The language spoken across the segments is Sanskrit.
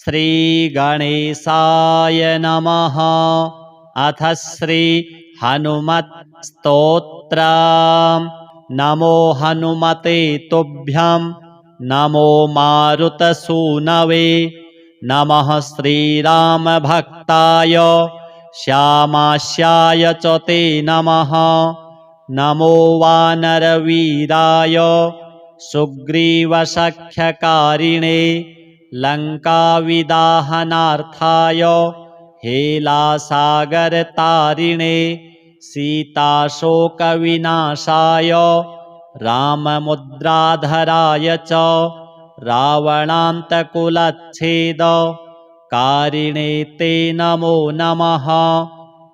श्रीगणेशाय नमः। अथ श्री हनुमत्स्तोत्रम्। नमो हनुमते तुभ्यं नमो मारुतसूनवे। नमः श्रीरामभक्ताय श्यामास्याय च ते नमः। नमो वानरवीराय सुग्रीवसख्यकारिणे लङ्काविदाहनार्थाय हेलासागरतारिणे सीताशोकविनाशाय राममुद्राधराय च रावणान्तकुलच्छेदकारिणे ते नमो नमः।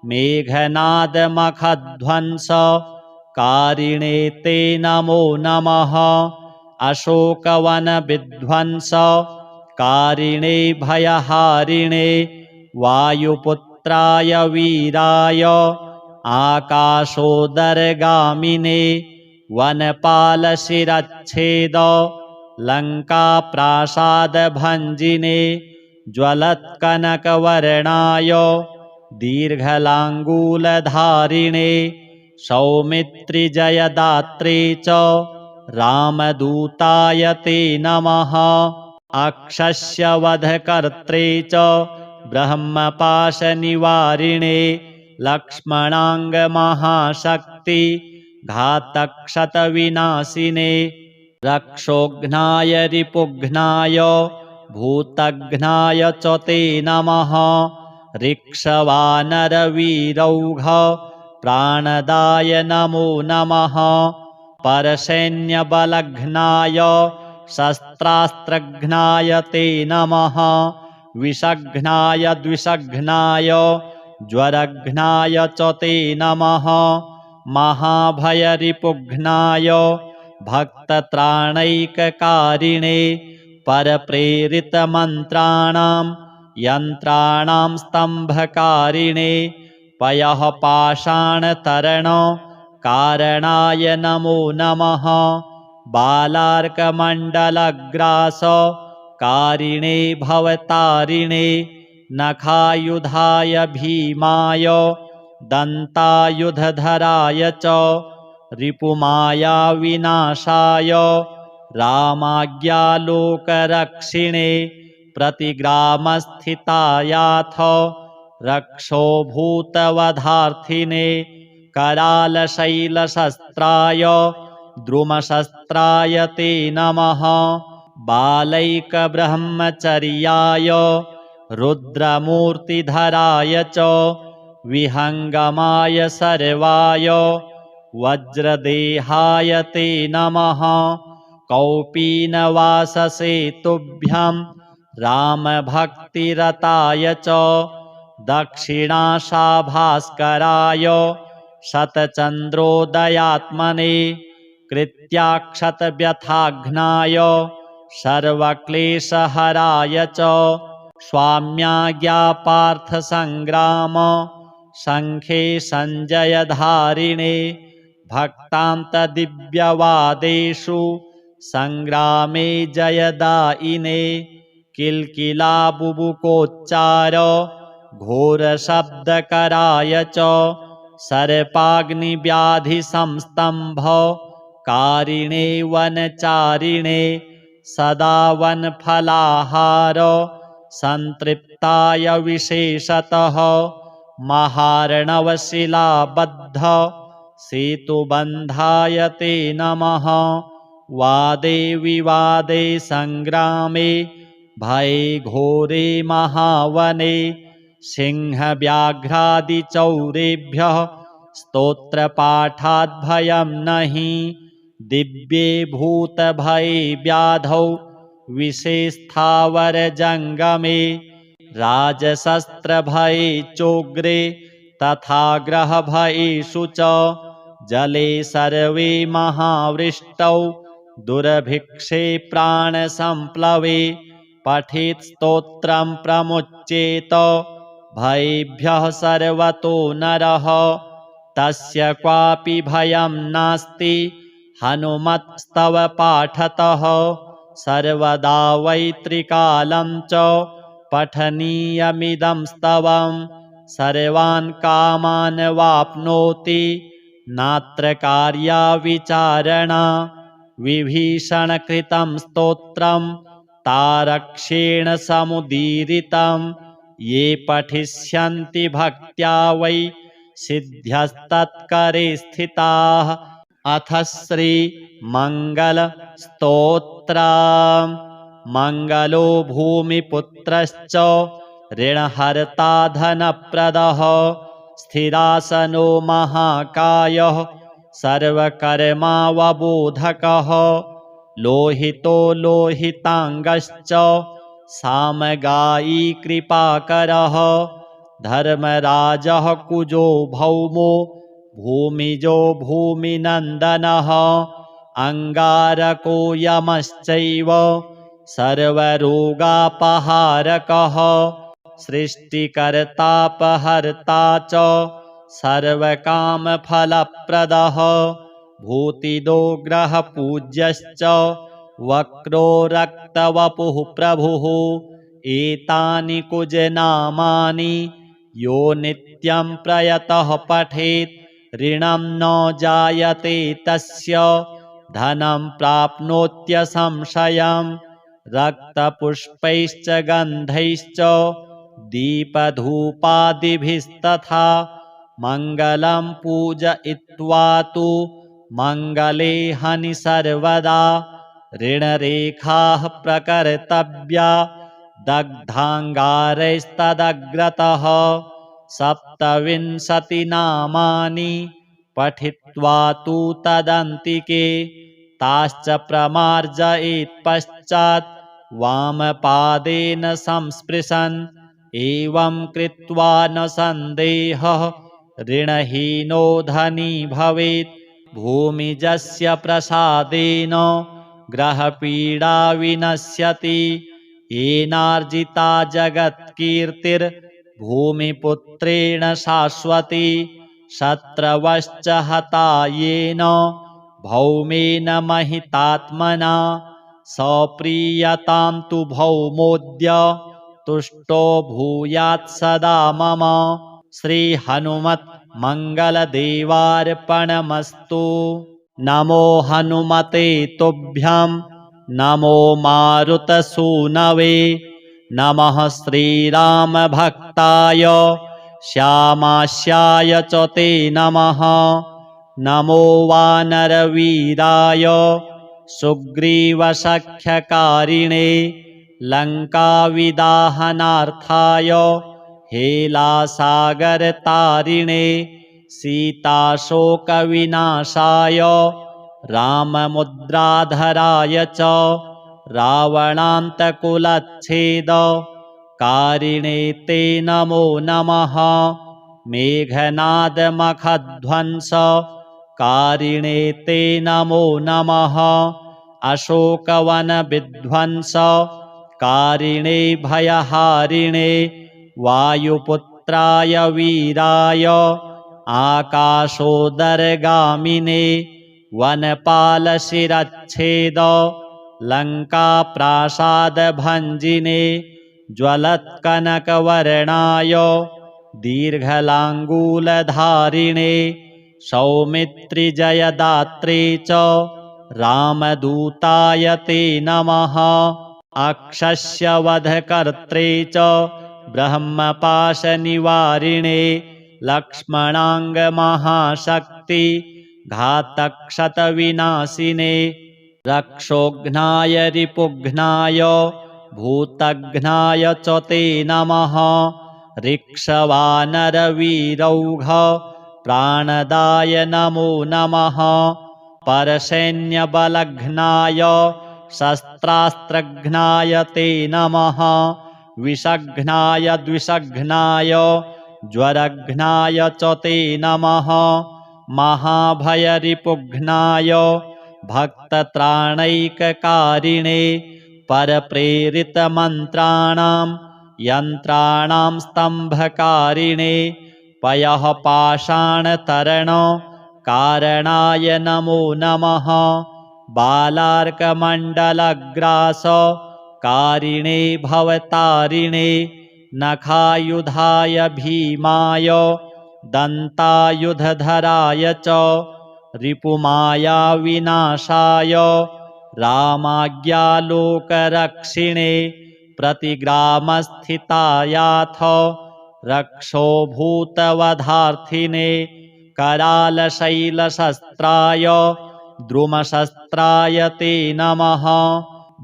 मेघनादमखध्वंसकारिणे ते नमो नमः। अशोकवनविध्वंसकारिणे भयहारिणे वायुपुत्राय वीराय आकाशोदरगामिने वनपालशिरच्छेद लङ्काप्रासादभञ्जिने ज्वलत्कनकवर्णाय दीर्घलाङ्गूलधारिणे सौमित्रिजयदात्रे च रामदूताय ते नमः। अक्षस्यवधकर्त्रे च ब्रह्मपाशनिवारिणे लक्ष्मणाङ्गमहाशक्ति घातक्षतविनाशिने रक्षोघ्नाय रिपुघ्नाय भूतघ्नाय च ते नमः। ऋक्षवानरवीरौघ प्राणदाय नमो नमः। परसैन्यबलघ्नाय शस्त्रास्त्रघ्नाय ते नमः। विषघ्नाय द्विषघ्नाय ज्वरघ्नाय च ते नमः। महाभयरिपुघ्नाय भक्तत्राणैककारिणे परप्रेरितमन्त्राणां यन्त्राणां स्तम्भकारिणे पयः पाषाणतरणकारणाय नमो नमः। बालार्कमण्डलग्रासकारिणे भवतारिणे नखायुधाय भीमाय दन्तायुधधराय च रिपुमायाविनाशाय रामाज्ञालोकरक्षिणे प्रतिग्रामस्थितायाथ रक्षोभूतवधार्थिने करालशैलशस्त्राय द्रुमशस्त्राय ते नमः। बालैकब्रह्मचर्याय रुद्रमूर्तिधराय च विहङ्गमाय सर्वाय वज्रदेहाय ते नमः। कौपीनवाससे तुभ्यं रामभक्तिरताय च दक्षिणाशाभास्कराय शतचन्द्रोदयात्मने कृत्याक्षतव्यथाघ्नाय सर्वक्लेशहराय च स्वाम्याज्ञापार्थसङ्ग्राम सङ्खे सञ्जयधारिणे भक्तान्तदिव्यवादेषु सङ्ग्रामे जयदायिने किल्किलाबुबुकोच्चार घोरशब्दकराय च सर्पाग्निव्याधिसंस्तम्भकारिणे वनचारिणे सदा वनफलाहार सन्तृप्ताय विशेषतः महार्णवशिलाबद्ध सेतुबन्धाय ते नमः। वादे विवादे सङ्ग्रामे भये घोरे महावने सिंहव्याघ्रादिचौरेभ्यः स्तोत्रपाठाद्भयं नहि। दिव्ये भूतभये व्याधौ विषेस्थावरजङ्गमे राजशस्त्रभये चोग्रे तथा ग्रहभयेषु च जले सर्वे महावृष्टौ दुर्भिक्षे प्राणसम्प्लवे पठेत् स्तोत्रं प्रमुच्येत भयेभ्यः सर्वतो नरः। तस्य क्वापि भयं नास्ति हनुमत्स्तव पाठतः सर्वदा वै त्रिकालं च पठनीयमिदं स्तवं सर्वान् कामान् वाप्नोति नात्र कार्या विचारणा विभीषणकृतं स्तोत्रं तारक्षेण समुदीरितं ये पठिष्यन्ति भक्त्या वै सिद्ध्यस्तत्करे स्थिताः। अथ श्रीमङ्गलस्तोत्रम्। मङ्गलो भूमिपुत्रश्च ऋणहर्ता धनप्रदः स्थिरासनो महाकायः सर्वकर्मावबोधकः लोहितो लोहिताङ्गश्च सामगायी कृपाकरः धर्मराजः कुजो भौमो भूमिजो भूमिनन्दनः अङ्गारको यमश्चैव सर्वरोगापहारकः सृष्टिकर्तापहर्ता च सर्वकामफलप्रदः भूतिदो ग्रहपूज्यश्च वक्रो रक्तवपुः प्रभुः एतानि कुजनामानि यो नित्यं प्रयतः पठेत् ऋणं न जायते तस्य धनं प्राप्नोत्यसंशयम् रक्तपुष्पैश्च गन्धैश्च दीपधूपादिभिस्तथा मङ्गलं पूजयित्वा तु मङ्गले हनि सर्वदा ऋणरेखाः प्रकर्तव्या दग्धाङ्गारैस्तदग्रतः 27 नामानि पठित्वा तु तदन्तिके ताश्च प्रमार्जयेत् पश्चात् वामपादेन संस्पृशन् एवं कृत्वा न सन्देहः ऋणहीनो धनी भवेत् भूमिजस्य प्रसादेन ग्रहपीडा विनश्यति येनार्जिता जगत्कीर्तिर्भूमिपुत्रेण शाश्वती शत्रवश्च हता येन भौमेन महितात्मना सप्रीयतां तु भौमोऽद्य तुष्टो भूयात् सदा मम। श्रीहनुमत् मङ्गलदेवार्पणमस्तु। नमो हनुमते तुभ्यं नमो मारुतसूनवे नमः श्रीरामभक्ताय श्यामास्याय च ते नमः। नमो वानरवीराय सुग्रीवसख्यकारिणे लङ्काविदाहनार्थाय हेलासागरतारिणे सीताशोकविनाशाय राममुद्राधराय च रावणान्तकुलच्छेदकारिणे ते नमो नमः। मेघनादमखध्वंसकारिणे ते नमो नमः। अशोकवनविध्वंसकारिणे भयहारिणे वायुपुत्राय वीराय आकाशोदरगामिने वनपालशिरच्छेद लङ्काप्रासादभञ्जिने ज्वलत्कनकवर्णाय दीर्घलाङ्गूलधारिणे सौमित्रिजयदात्रे च रामदूताय ते नमः। अक्षस्यवधकर्त्रे च ब्रह्मपाशनिवारिणे लक्ष्मणाङ्गमहाशक्ति घातक्षतविनाशिने रक्षोघ्नाय रिपुघ्नाय भूतघ्नाय च ते नमः। ऋक्षवानरवीरौघ प्राणदाय नमो नमः। परसैन्यबलघ्नाय शस्त्रास्त्रघ्नाय ते नमः। विषघ्नाय द्विषघ्नाय ज्वरघ्नाय च ते नमः। महाभयरिपुघ्नाय भक्तत्राणैककारिणे परप्रेरितमन्त्राणां यन्त्राणां स्तम्भकारिणे पयः पाषाणतरणकारणाय नमो नमः। बालार्कमण्डलग्रास कारिणे भवतारिणे नखायुधाय भीमाय दन्तायुधधराय च रिपुमायाविनाशाय रामाज्ञालोकरक्षिणे प्रतिग्रामस्थितायाथ रक्षोभूतवधार्थिने करालशैलशस्त्राय द्रुमशस्त्राय ते नमः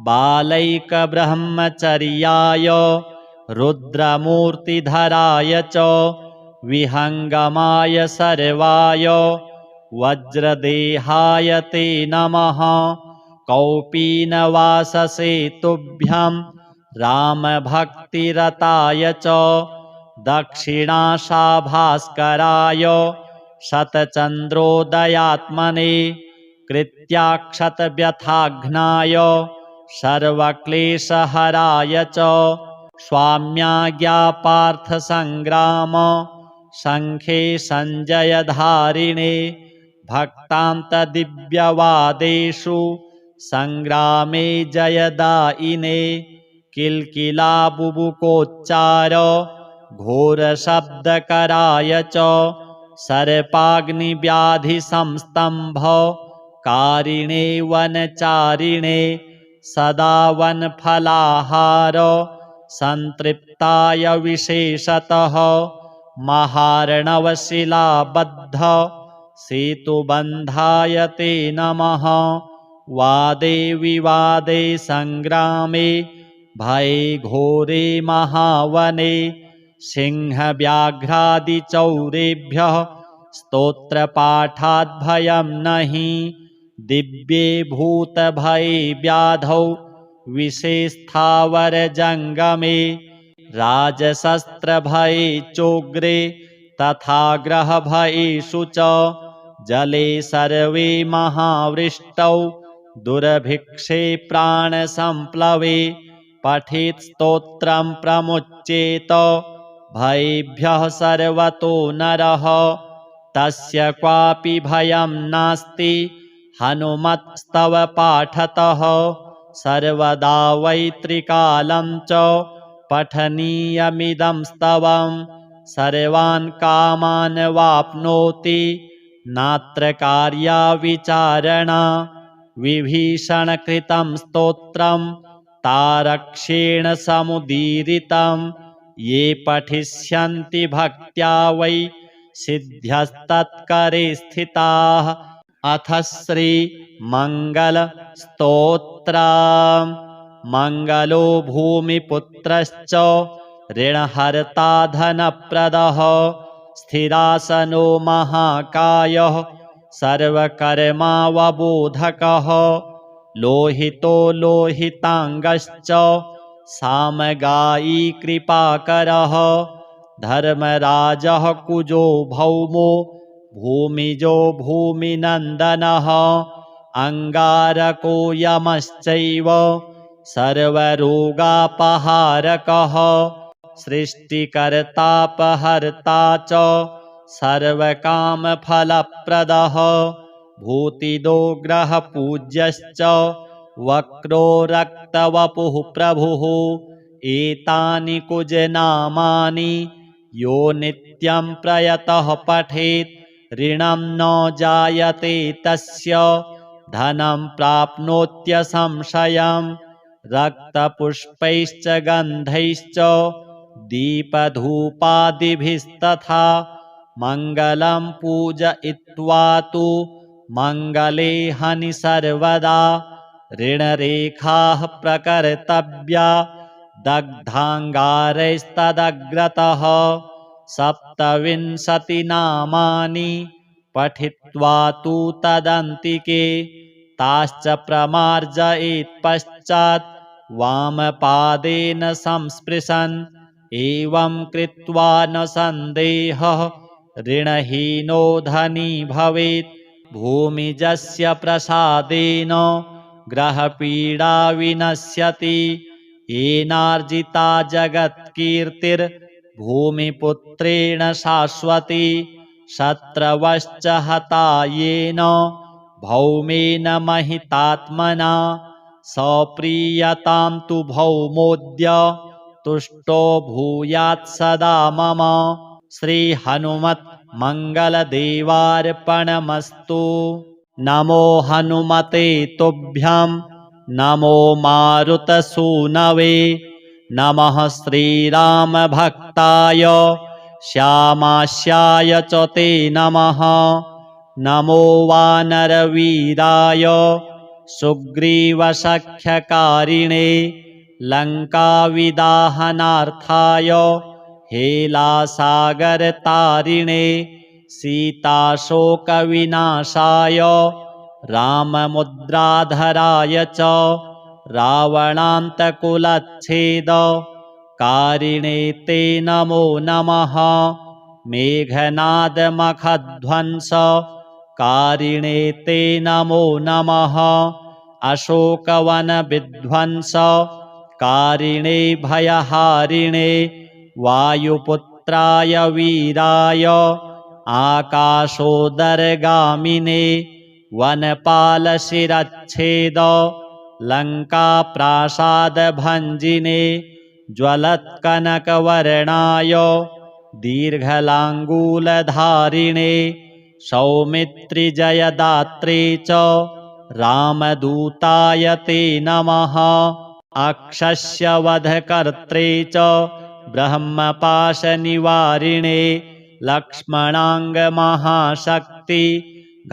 बालैकब्रह्मचर्याय रुद्रमूर्तिधराय च विहङ्गमाय सर्वाय वज्रदेहाय ते नमः कौपीनवाससे तुभ्यं रामभक्तिरताय च दक्षिणाशाभास्कराय शतचन्द्रोदयात्मने कृत्याक्षतव्यथाघ्नाय सर्वक्लेशहराय च स्वाम्याज्ञापार्थसङ्ग्राम शङ्खे सञ्जयधारिणे भक्तान्तदिव्यवादेषु सङ्ग्रामे जयदायिने किल्किलाबुबुकोच्चार घोरशब्दकराय च सर्पाग्निव्याधिसंस्तम्भ कारिणे वनचारिणे सदा वनफलाहार सन्तृप्ताय विशेषतः महार्णवशिलाबद्ध सेतुबन्धाय ते नमः वादे विवादे सङ्ग्रामे भये घोरे महावने सिंहव्याघ्रादिचौरेभ्यः स्तोत्रपाठाद्भयं नहि दिव्ये भूतभये व्याधौ विषेस्थावरजङ्गमे राजशस्त्रभये चोग्रे तथा ग्रहभयेषु च जले सर्वे महावृष्टौ दुर्भिक्षे प्राणसम्प्लवे पठेत् स्तोत्रं प्रमुच्येत भयेभ्यः सर्वतो नरः तस्य क्वापि भयं नास्ति हनुमत्स्तव पाठतः सर्वदा वै त्रिकालं च पठनीयमिदं स्तवं सर्वान् कामान् वाप्नोति नात्र कार्या विचारणा विभीषणकृतं स्तोत्रं तारक्ष्येण समुदीरितं ये पठिष्यन्ति भक्त्या वै सिद्ध्यस्तत्करे स्थिताः अथ श्रीमङ्गलस्तोत्रम् मङ्गलो भूमिपुत्रश्च ऋणहर्ता धनप्रदः स्थिरासनो महाकायः सर्वकर्मावबोधकः लोहितो लोहिताङ्गश्च सामगायी कृपाकरः धर्मराजः कुजो भौमो भूमिजो भूमिनन्दनः अङ्गारको यमश्चैव सर्वरोगापहारकः सृष्टिकर्तापहर्ता च सर्वकामफलप्रदः भूतिदो ग्रहपूज्यश्च वक्रो रक्तवपुः प्रभुः एतानि कुजनामानि यो नित्यं प्रयतः पठेत् ऋणं न जायते तस्य धनं प्राप्नोत्यसंशयम् रक्तपुष्पैश्च गन्धैश्च दीपधूपादिभिस्तथा मङ्गलं पूजयित्वा तु मङ्गले हनि सर्वदा ऋणरेखाः प्रकर्तव्या दग्धाङ्गारैस्तदग्रतः 27 नामानि पठित्वा तु तदन्तिके ताश्च प्रमार्जयेत् पश्चात् वामपादेन संस्पृशन् एवं कृत्वा न सन्देहः ऋणहीनो धनी भवेत् भूमिजस्य प्रसादेन ग्रहपीडा विनश्यति येनार्जिता जगत्कीर्तिर्भूमिपुत्रेण शाश्वती शत्रवश्च हता येन भौमेन महितात्मना सप्रीयतां तु भौमोद्य तुष्टो भूयात् सदा मम। श्रीहनुमत् मङ्गलदेवार्पणमस्तु। नमो हनुमते तुभ्यं नमो मारुतसूनवे। नमः श्रीरामभक्ताय श्यामास्याय च ते नमः। नमो वानरवीराय सुग्रीवसख्यकारिणे लङ्काविदाहनार्थाय हेलासागरतारिणे सीताशोकविनाशाय राममुद्राधराय च रावणान्तकुलच्छेदकारिणे ते नमो नमः। मेघनादमखध्वंसकारिणे ते नमो नमः। अशोकवनविध्वंसकारिणे भयहारिणे वायुपुत्राय वीराय आकाशोदरगामिने वनपालशिरच्छेद लङ्काप्रासादभञ्जिने ज्वलत्कनकवर्णाय दीर्घलाङ्गूलधारिणे सौमित्रिजयदात्रे च रामदूताय ते नमः। अक्षस्यवधकर्त्रे च ब्रह्मपाशनिवारिणे लक्ष्मणाङ्गमहाशक्ति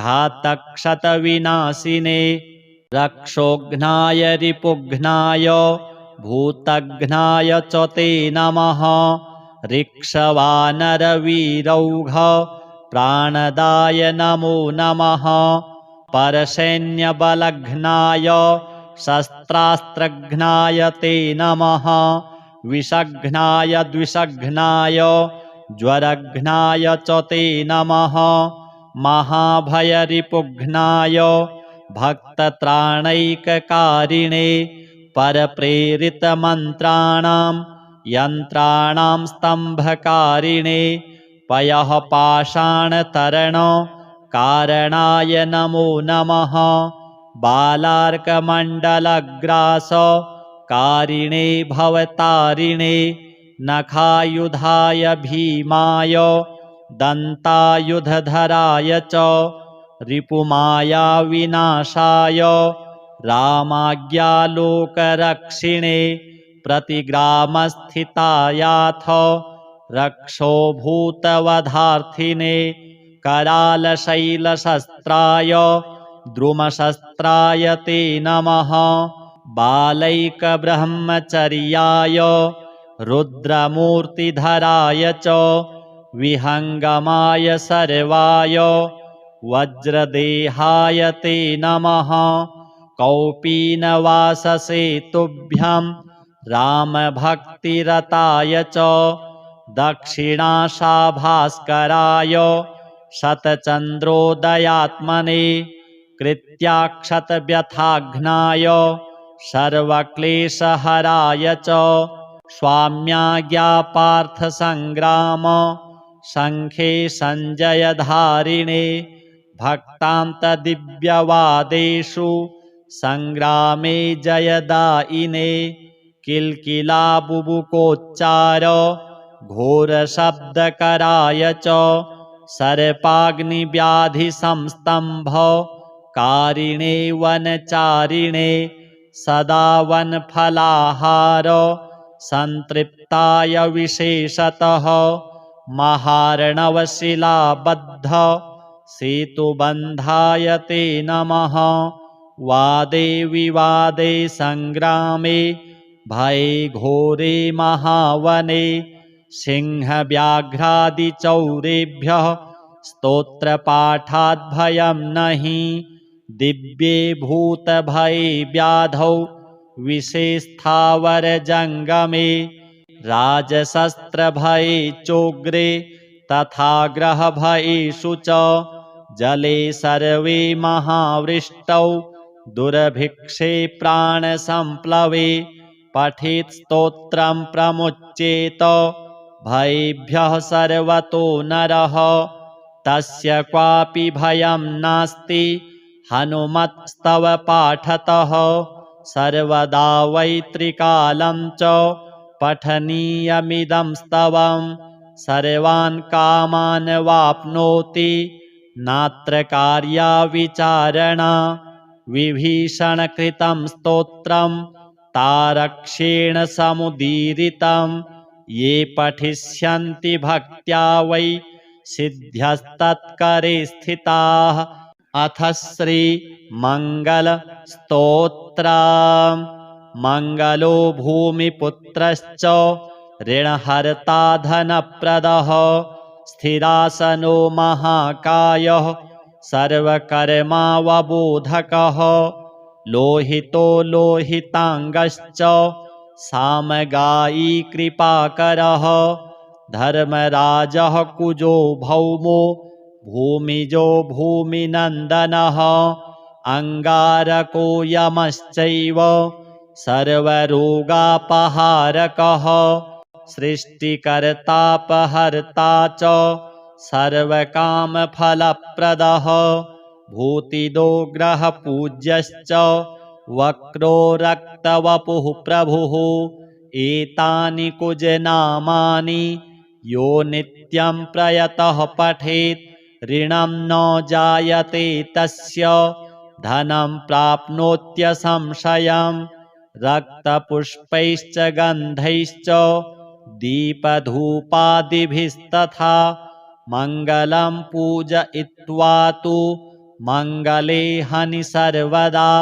घातक्षतविनाशिने रक्षोघ्नाय रिपुघ्नाय भूतघ्नाय च ते नमः। ऋक्षवानरवीरौघ प्राणदाय नमो नमः। परसैन्यबलघ्नाय शस्त्रास्त्रघ्नाय ते नमः। विषघ्नाय द्विषघ्नाय ज्वरघ्नाय च ते नमः। महाभयरिपुघ्नाय भक्तत्राणैककारिणे परप्रेरितमन्त्राणां यन्त्राणां स्तम्भकारिणे पयःपाषाणतरणकारणाय नमो नमः। बालार्कमण्डलग्रासकारिणे भवतारिणे नखायुधाय भीमाय दन्तायुधधराय च रिपुमायाविनाशाय रामाज्ञालोकरक्षिणे प्रतिग्रामस्थितायाथ रक्षोभूतवधार्थिने करालशैलशस्त्राय द्रुमशस्त्राय ते नमः। बालैकब्रह्मचर्याय रुद्रमूर्तिधराय च विहङ्गमाय सर्वाय वज्रदेहाय ते नमः। कौपीनवाससे तुभ्यं रामभक्तिरताय च दक्षिणाशाभास्कराय शतचन्द्रोदयात्मने कृत्याक्षतव्यथाघ्नाय सर्वक्लेशहराय च स्वाम्याज्ञापार्थसङ्ग्राम शङ्खे सञ्जयधारिणे भक्तान्तदिव्यवादेषु सङ्ग्रामे जयदायिने किल्किलाबुबुकोच्चार घोरशब्दकराय च सर्पाग्निव्याधिसंस्तम्भकारिणे वनचारिणे सदा वनफलाहार सन्तृप्ताय विशेषतः महार्णवशिलाबद्ध सेतुबन्धाय ते नमः। वादे विवादे सङ्ग्रामे भये घोरे महावने सिंहव्याघ्रादिचौरेभ्यः स्तोत्रपाठाद्भयं नहि। दिव्ये भूतभये व्याधौ विषेस्थावरजङ्गमे राजशस्त्रभये चोग्रे तथा ग्रहभयेषु च जले सर्वे महावृष्टौ दुर्भिक्षे प्राणसम्प्लवे पठेत् स्तोत्रं प्रमुच्येत भयेभ्यः सर्वतो नरः। तस्य क्वापि भयं नास्ति हनुमत्स्तव पाठतः सर्वदा वै त्रिकालं च पठनीयमिदं स्तवम् सर्वान् कामान् वाप्नोति नात्र कार्या विचारणा विभीषणकृतं स्तोत्रम् तारक्ष्येण समुदीरितं ये पठिष्यन्ति भक्त्या वै सिद्ध्यस्तत्करे स्थिताः। अथ श्रीमङ्गलस्तोत्रम्। मङ्गलो भूमिपुत्रश्च ऋणहर्ता धनप्रदः स्थिरासनो महाकायः सर्वकर्मावबोधकः लोहितो लोहिताङ्गश्च सामगायी कृपाकरः धर्मराजः कुजो भौमो भूमिजो भूमिनन्दनः अङ्गारको यमश्चैव सर्वरोगापहारकः सृष्टिकर्तापहर्ता च सर्वकामफलप्रदः भूतिदो ग्रहपूज्यश्च वक्रो रक्तवपुः प्रभुः एतानि कुजनामानि यो नित्यं प्रयतः पठेत् ऋणं न जायते तस्य धनं प्राप्नोत्यसंशयम् रक्तपुष्पैश्च गन्धैश्च दीपधूपादिभिस्तथा मङ्गलं पूजयित्वा तु मङ्गले हनि सर्वदा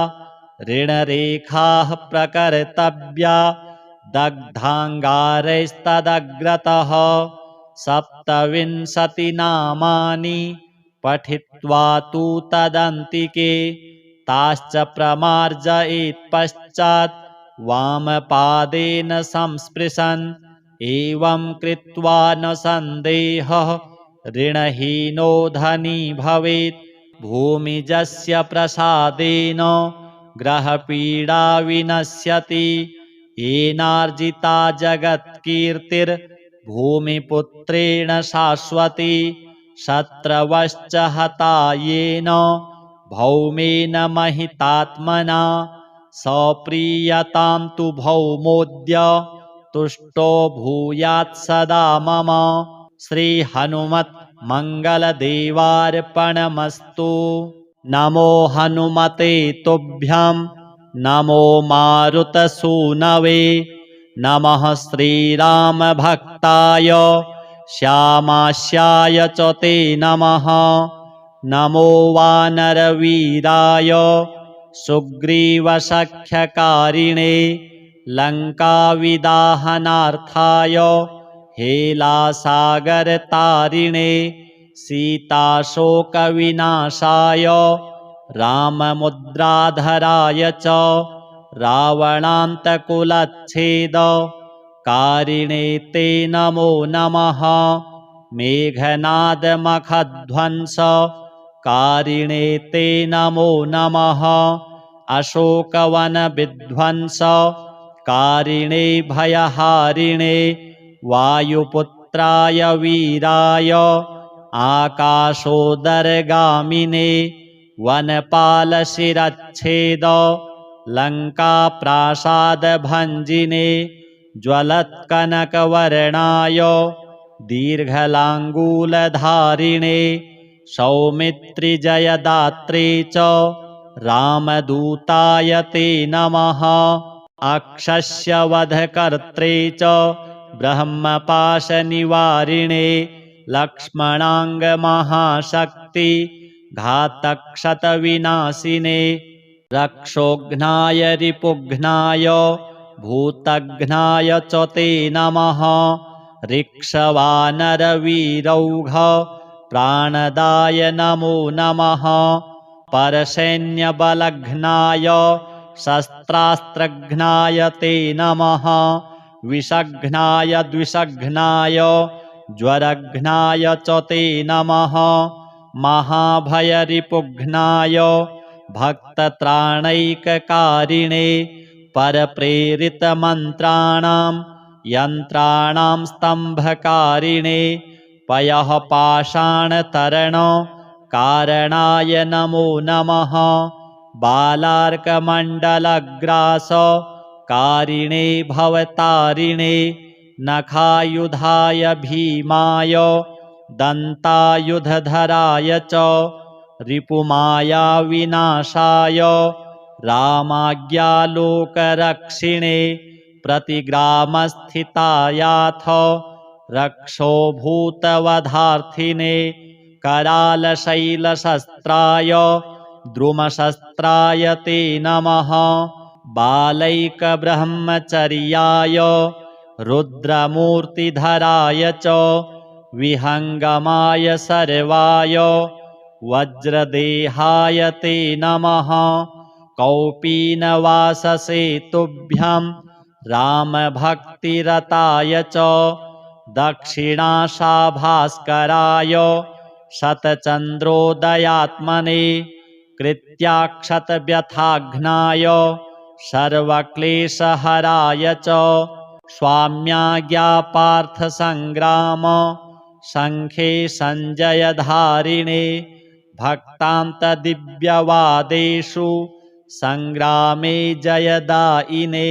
ऋणरेखाः प्रकर्तव्या दग्धाङ्गारैस्तदग्रतः 27 नामानि पठित्वा तु तदन्तिके ताश्च प्रमार्जयेत् पश्चात् वामपादेन संस्पृशन् एवं कृत्वा न सन्देहः ऋणहीनो धनी भवेत् भूमिजस्य प्रसादेन ग्रहपीडा विनश्यति येनार्जिता जगत्कीर्तिर्भूमिपुत्रेण शाश्वती शत्रवश्च हता येन भौमेन महितात्मना सप्रीयतां तु भौमोऽद्य तुष्टो भूयात् सदा मम। श्रीहनुमत् मङ्गलदेवार्पणमस्तु। नमो हनुमते तुभ्यं नमो मारुतसूनवे नमः श्रीरामभक्ताय श्यामास्याय च ते नमः। नमो वानरवीराय सुग्रीवसख्यकारिणे लङ्काविदाहनार्थाय हेलासागरतारिणे सीताशोकविनाशाय राममुद्राधराय च रावणान्तकुलच्छेदकारिणे ते नमो नमः। मेघनादमखध्वंसकारिणे ते नमो नमः। अशोकवनविध्वंसकारिणे भयहारिणे वायुपुत्राय वीराय आकाशोदरगामिने वनपालशिरच्छेद लङ्काप्रासादभञ्जिने ज्वलत्कनकवर्णाय दीर्घलाङ्गूलधारिणे सौमित्रिजयदात्रे च रामदूताय ते नमः। अक्षस्यवधकर्त्रे च ब्रह्मपाशनिवारिणे लक्ष्मणाङ्गमहाशक्ति घातक्षतविनाशिने रक्षोघ्नाय रिपुघ्नाय भूतघ्नाय च ते नमः। ऋक्षवानरवीरौघ प्राणदाय नमो नमः। परसैन्यबलघ्नाय शस्त्रास्त्रघ्नाय ते नमः। विषघ्नाय द्विषघ्नाय ज्वरघ्नाय च ते नमः। महाभयरिपुघ्नाय भक्तत्राणैककारिणे परप्रेरितमन्त्राणां यन्त्राणां स्तम्भकारिणे पयः पाषाणतरणकारणाय नमो नमः। बालार्कमण्डलग्रासकारिणे भवतारिणे नखायुधाय भीमाय दन्तायुधधराय च रिपुमायाविनाशाय रामाज्ञालोकरक्षिणे प्रतिग्रामस्थितायाथ रक्षोभूतवधार्थिने करालशैलशस्त्राय द्रुमशस्त्राय ते नमः बालैकब्रह्मचर्याय रुद्रमूर्तिधराय च विहङ्गमाय सर्वाय वज्रदेहाय ते नमः कौपीनवाससे तुभ्यं रामभक्तिरताय च दक्षिणाशाभास्कराय शतचन्द्रोदयात्मने कृत्याक्षतव्यथाघ्नाय सर्वक्लेशहराय च स्वाम्याज्ञापार्थसङ्ग्राम शङ्खे सञ्जयधारिणे भक्तान्तदिव्यवादेषु सङ्ग्रामे जयदायिने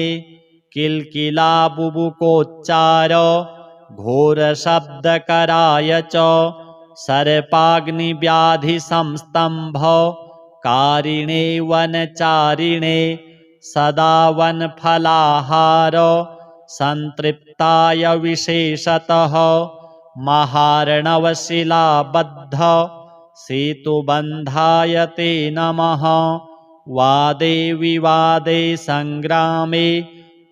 किल्किलाबुबुकोच्चार घोरशब्दकराय च सर्पाग्निव्याधिसंस्तम्भ कारिणे वनचारिणे सदा वनफलाहार सन्तृप्ताय विशेषतः महार्णवशिलाबद्ध सेतुबन्धाय ते नमः वादे विवादे सङ्ग्रामे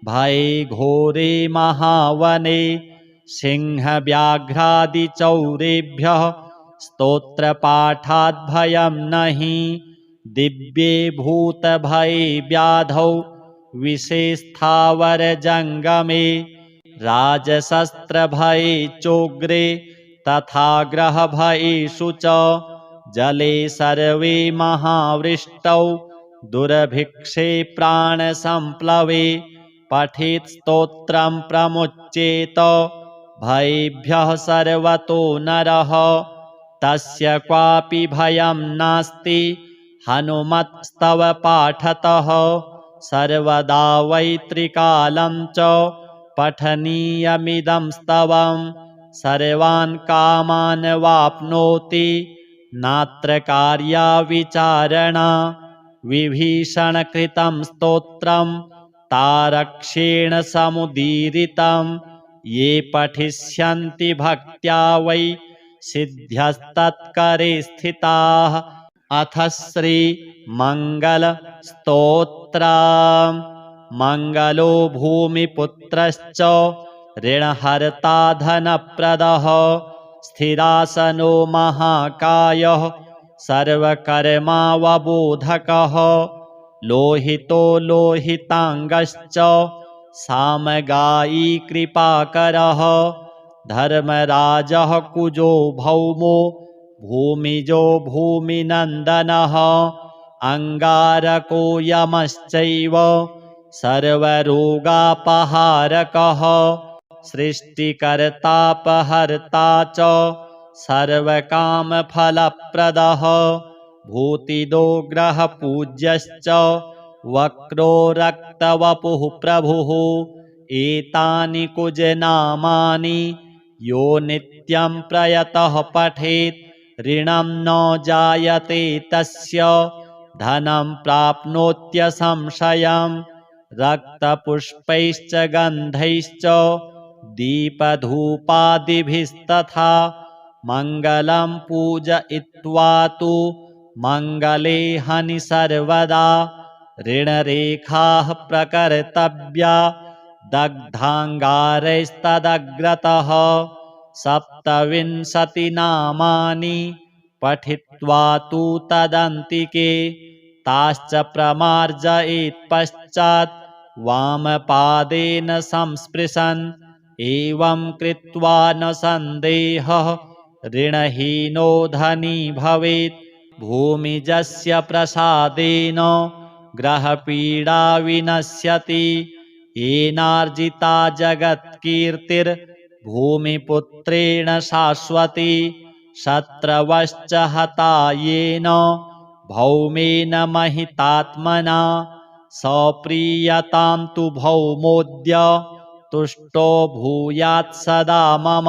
भये घोरे महावने सिंहव्याघ्रादिचौरेभ्यः स्तोत्रपाठाद्भयं नहि दिव्ये भूतभये व्याधौ विषेस्थावरजङ्गमे राजशस्त्रभये चोग्रे तथा ग्रहभयेषु च जले सर्वे महावृष्टौ दुर्भिक्षे प्राणसम्प्लवे पठेत् स्तोत्रं प्रमुच्येत भयेभ्यः सर्वतो नरः तस्य क्वापि भयं नास्ति हनुमत्स्तव पाठतः सर्वदा वै त्रिकालं च पठनीयमिदं स्तवं सर्वान् कामान् वाप्नोति नात्र कार्या विचारणा विभीषणकृतं स्तोत्रं तारक्ष्येण समुदीरितं ये पठिष्यन्ति भक्त्या वै सिद्ध्यस्तत्करे स्थिताः अथ श्रीमङ्गलस्तोत्रम् मङ्गलो भूमिपुत्रश्च ऋणहर्ता धनप्रदः स्थिरासनो महाकायः सर्वकर्मावबोधकः लोहितो लोहिताङ्गश्च सामगायी कृपाकरः धर्मराजः कुजो भौमो भूमिजो भूमिनन्दनः अङ्गारको यमश्चैव सर्वरोगापहारकः सृष्टिकर्तापहर्ता च सर्वकामफलप्रदः भूतिदो ग्रहपूज्यश्च वक्रो रक्तवपुः प्रभुः एतानि कुजनामानि यो नित्यं प्रयतः पठेत् ऋणं न जायते तस्य धनं प्राप्नोत्यसंशयम् रक्तपुष्पैश्च गन्धैश्च दीपधूपादिभिस्तथा मङ्गलं पूजयित्वा तु मङ्गले हनि सर्वदा ऋणरेखाः प्रकर्तव्या दग्धाङ्गारैस्तदग्रतः 27 नामानि पठित्वा तु तदन्तिके ताश्च प्रमार्जयेत् पश्चात् वामपादेन संस्पृशन् एवं कृत्वा न सन्देहः ऋणहीनो धनी भवेत् भूमिजस्य प्रसादेन ग्रहपीडा विनश्यति येनार्जिता जगत्कीर्तिर्भूमिपुत्रेण शाश्वती शत्रवश्च हता येन भौमेन महितात्मना सप्रीयतां तु भौमोऽद्य तुष्टो भूयात् सदा मम।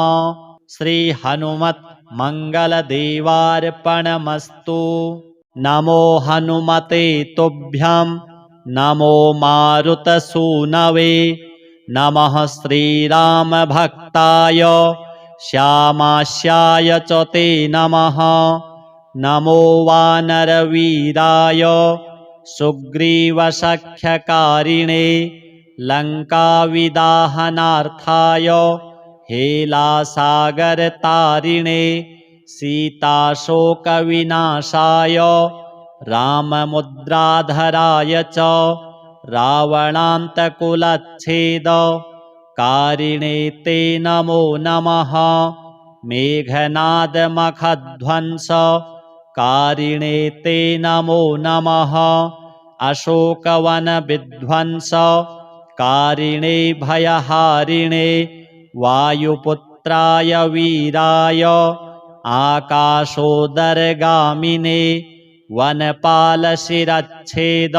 श्रीहनुमत् मङ्गलदेवार्पणमस्तु। नमो हनुमते तुभ्यं नमो मारुतसूनवे नमः श्रीरामभक्ताय श्यामास्याय च ते नमः। नमो वानरवीराय सुग्रीवसख्यकारिणे लङ्काविदाहनार्थाय हेलासागरतारिणे सीताशोकविनाशाय राममुद्राधराय च रावणान्तकुलच्छेदकारिणे ते नमो नमः। मेघनादमखध्वंसकारिणे ते नमो नमः। अशोकवनविध्वंसकारिणे भयहारिणे वायुपुत्राय वीराय आकाशोदरगामिने वनपालशिरच्छेद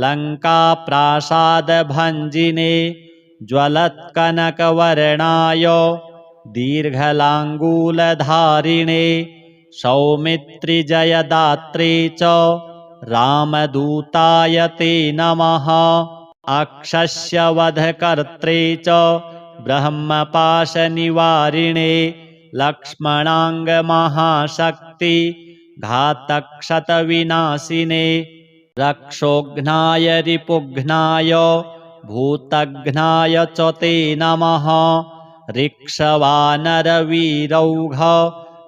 लङ्काप्रासादभञ्जिने ज्वलत्कनकवर्णाय दीर्घलाङ्गूलधारिणे सौमित्रिजयदात्रे च रामदूताय ते नमः। अक्षस्य वधकर्त्रे च ब्रह्मपाशनिवारिणे लक्ष्मणाङ्गमहाशक्ति घातक्षतविनाशिने रक्षोघ्नाय रिपुघ्नाय भूतघ्नाय च ते नमः। ऋक्षवानरवीरौघ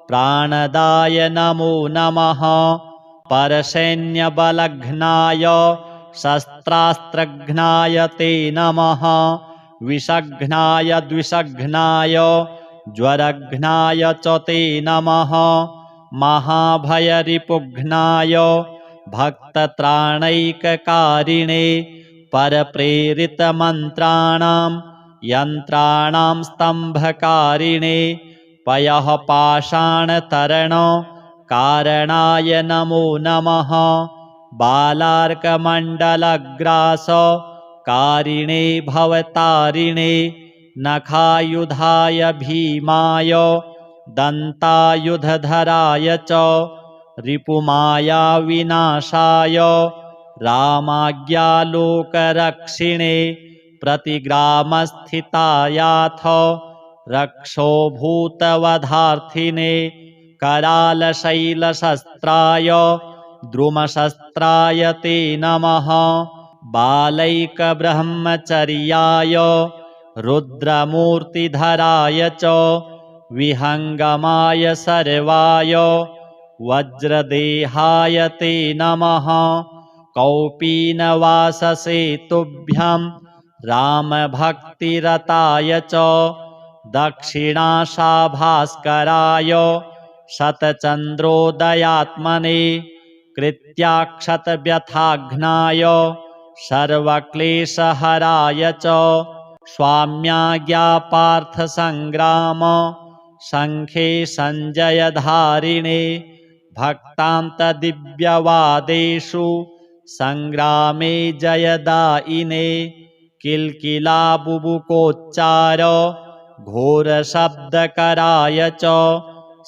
प्राणदाय नमो नमः। परसैन्यबलघ्नाय शस्त्रास्त्रघ्नाय ते नमः। विषघ्नाय द्विषघ्नाय ज्वरघ्नाय च ते नमः। महाभयरिपुघ्नाय भक्तत्राणैककारिणे परप्रेरितमन्त्राणां यन्त्राणां स्तम्भकारिणे पयः पाषाणतरणकारणाय नमो नमः। बालार्कमण्डलग्रासकारिणे भवतारिणे नखायुधाय भीमाय दन्तायुधधराय च रिपुमायाविनाशाय रामाज्ञालोकरक्षिणे प्रतिग्रामस्थितायाथ रक्षोभूतवधार्थिने करालशैलशस्त्राय द्रुमशस्त्राय ते नमः। बालैकब्रह्मचर्याय रुद्रमूर्तिधराय च विहङ्गमाय सर्वाय वज्रदेहाय ते नमः। कौपीनवाससे तुभ्यं रामभक्तिरताय च दक्षिणाशाभास्कराय शतचन्द्रोदयात्मने कृत्याक्षतव्यथाघ्नाय सर्वक्लेशहराय च स्वाम्याज्ञापार्थसङ्ग्राम शङ्खे सञ्जयधारिणे भक्तान्तदिव्यवादेषु सङ्ग्रामे जयदायिने किल्किलाबुबुकोच्चार घोरशब्दकराय च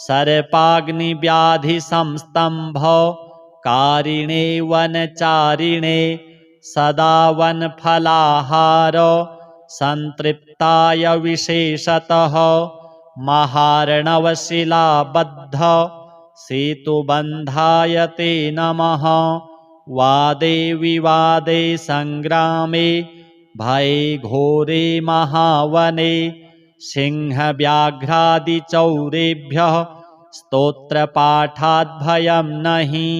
सर्पाग्निव्याधिसंस्तम्भकारिणे वनचारिणे सदा वनफलाहार सन्तृप्ताय विशेषतः महार्णवशिलाबद्ध सेतुबन्धाय ते नमः। वादे विवादे सङ्ग्रामे भये घोरे महावने सिंहव्याघ्रादिचौरेभ्यः स्तोत्रपाठाद्भयं नहि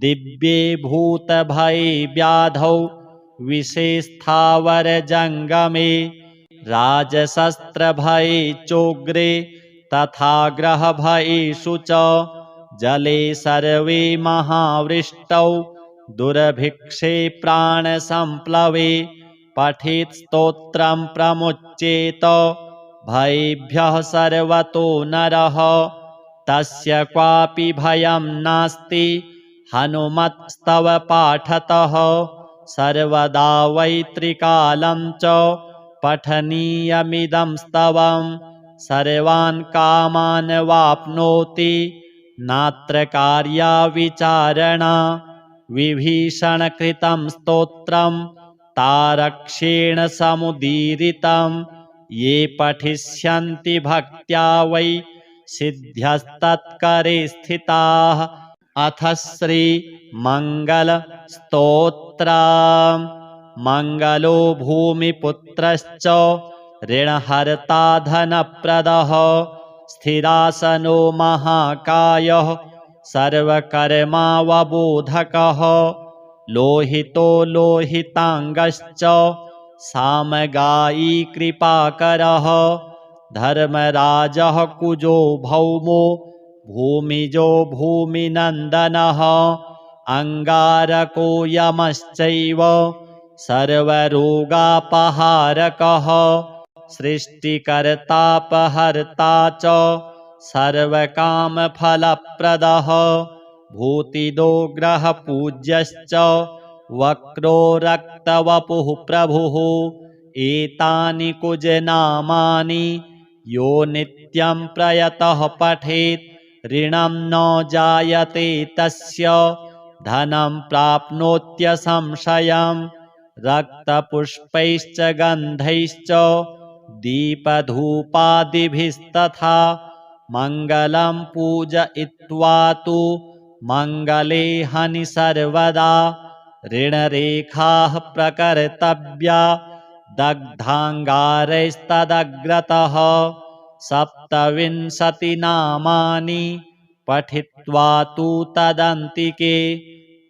दिव्ये भूतभये व्याधौ विषेस्थावरजङ्गमे राजशस्त्रभये चोग्रे तथा ग्रहभयेषु च जले सर्वे महावृष्टौ दुर्भिक्षे प्राणसम्प्लवे पठेत् स्तोत्रं प्रमुच्येत भयेभ्यः सर्वतो नरः तस्य क्वापि भयं नास्ति हनुमत्स्तव पाठतः सर्वदा वै त्रिकालं च पठनीयमिदं स्तवं सर्वान् कामान् वाप्नोति नात्र कार्या विचारणा विभीषणकृतं स्तोत्रं तारक्षेण समुदीरितं ये पठिष्यन्ति भक्त्या वै सिद्ध्यस्तत्करे स्थिताः। अथ श्रीमङ्गलस्तोत्रम्। मङ्गलो भूमिपुत्रश्च ऋणहर्ता धनप्रदः स्थिरासनो महाकायः सर्वकर्मावबोधकः लोहितो लोहिताङ्गश्च सामगायी कृपाकरः धर्मराजः कुजो भौमो भूमिजो भूमिनन्दनः अङ्गारको यमश्चैव सर्वरोगापहारकः सृष्टिकर्तापहर्ता च सर्वकामफलप्रदः भूतिदो ग्रहपूज्यश्च वक्रो रक्तवपुः प्रभुः एतानि कुजनामानि यो नित्यं प्रयतः पठेत् ऋणं न जायते तस्य धनं प्राप्नोत्यसंशयम् रक्तपुष्पैश्च गन्धैश्च दीपधूपादिभिस्तथा मङ्गलं पूजयित्वा तु मङ्गले हनि सर्वदा ऋणरेखाः प्रकर्तव्या दग्धाङ्गारैस्तदग्रतः 27 नामानि पठित्वा तु तदन्तिके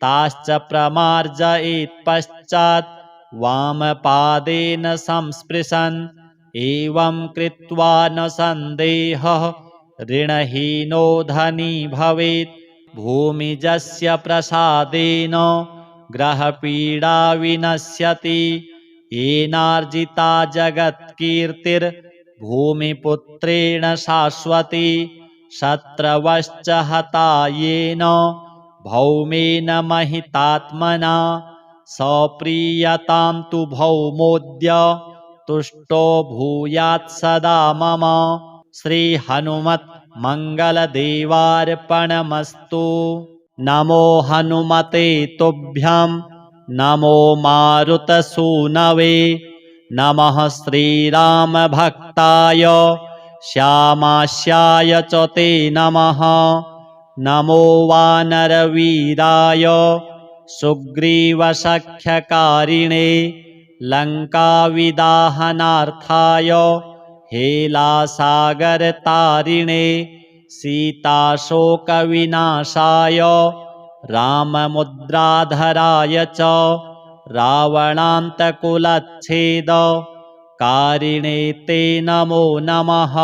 ताश्च प्रमार्जयेत् पश्चात् वामपादेन संस्पृशन् एवं कृत्वा न सन्देहः ऋणहीनो धनी भवेत् भूमिजस्य प्रसादेन ग्रहपीडा विनश्यति येनार्जिता जगत्कीर्तिर्भूमिपुत्रेण शाश्वती शत्रवश्च हता येन भौमेन महितात्मना सप्रीयतां तु भौमोऽद्य तुष्टो भूयात् सदा मम। श्री हनुमत् मंगलदेवार्पणमस्तु। नमो हनुमते तुभ्यं नमो मारुतसूनवे नमः श्रीरामभक्ताय श्यामास्याय च ते नमः। नमो वानरवीराय सुग्रीवसख्यकारिणे लङ्काविदाहनार्थाय हेलासागरतारिणे सीताशोकविनाशाय राममुद्राधराय च रावणान्तकुलच्छेदकारिणे ते नमो नमः।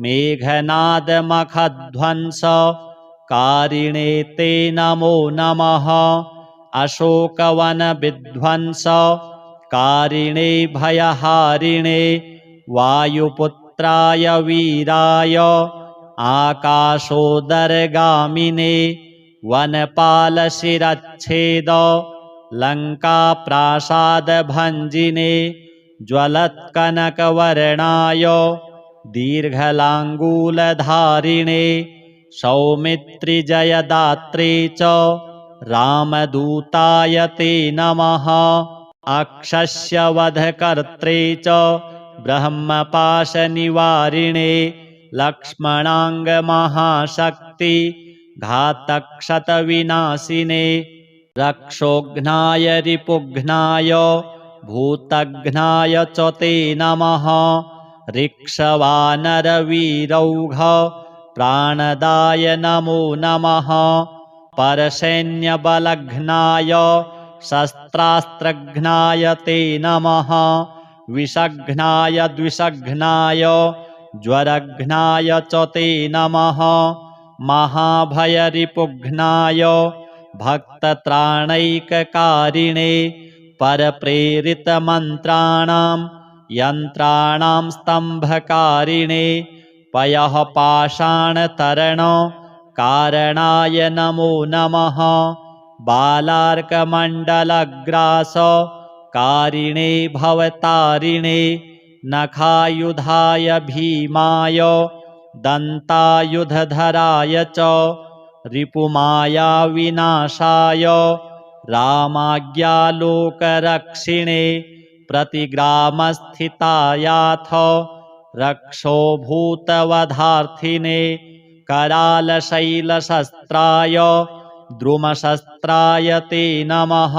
मेघनादमखध्वंसकारिणे ते नमो नमः। अशोकवनविध्वंसकारिणे भयहारिणे वायुपुत्राय वीराय आकाशोदरगामिने वनपालशिरच्छेद लङ्काप्रासादभञ्जिने ज्वलत्कनकवर्णाय दीर्घलाङ्गूलधारिणे सौमित्रिजयदात्रे च रामदूताय ते नमः। अक्षस्यवधकर्त्रे च ब्रह्मपाशनिवारिणे लक्ष्मणाङ्गमहाशक्ति घातक्षतविनाशिने रक्षोघ्नाय रिपुघ्नाय भूतघ्नाय च ते नमः। ऋक्षवानरवीरौघ प्राणदाय नमो नमः। परसैन्यबलघ्नाय शस्त्रास्त्रघ्नाय ते नमः। विषघ्नाय द्विषघ्नाय ज्वरघ्नाय च ते नमः। महाभयरिपुघ्नाय भक्तत्राणैककारिणे परप्रेरितमन्त्राणां यन्त्राणां स्तम्भकारिणे पयः पाषाणतरण कारणाय नमो नमः। बालार्कमण्डलग्रास कारिणे भवतारिणे नखायुधाय भीमाय दन्तायुधधराय च रिपुमाया विनाशाय रामाज्ञालोकरक्षिणे प्रतिग्रामस्थितायाथ रक्षोभूतवधार्थिने करालशैलशस्त्राय द्रुमशस्त्राय ते नमः।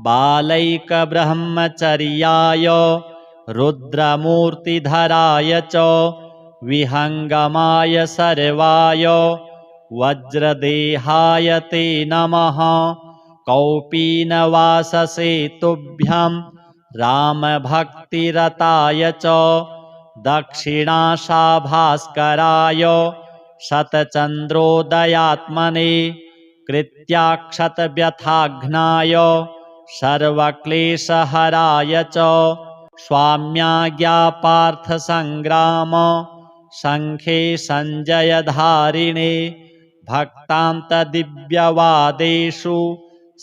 बालैकब्रह्मचर्याय रुद्रमूर्तिधराय च विहङ्गमाय सर्वाय वज्रदेहाय ते नमः। कौपीनवाससे तुभ्यं रामभक्तिरताय च दक्षिणाशाभास्कराय शतचन्द्रोदयात्मने कृत्याक्षतव्यथाघ्नाय सर्वक्लेशहराय च स्वाम्याज्ञापार्थसङ्ग्राम शङ्खे सञ्जयधारिणे भक्तान्तदिव्यवादेषु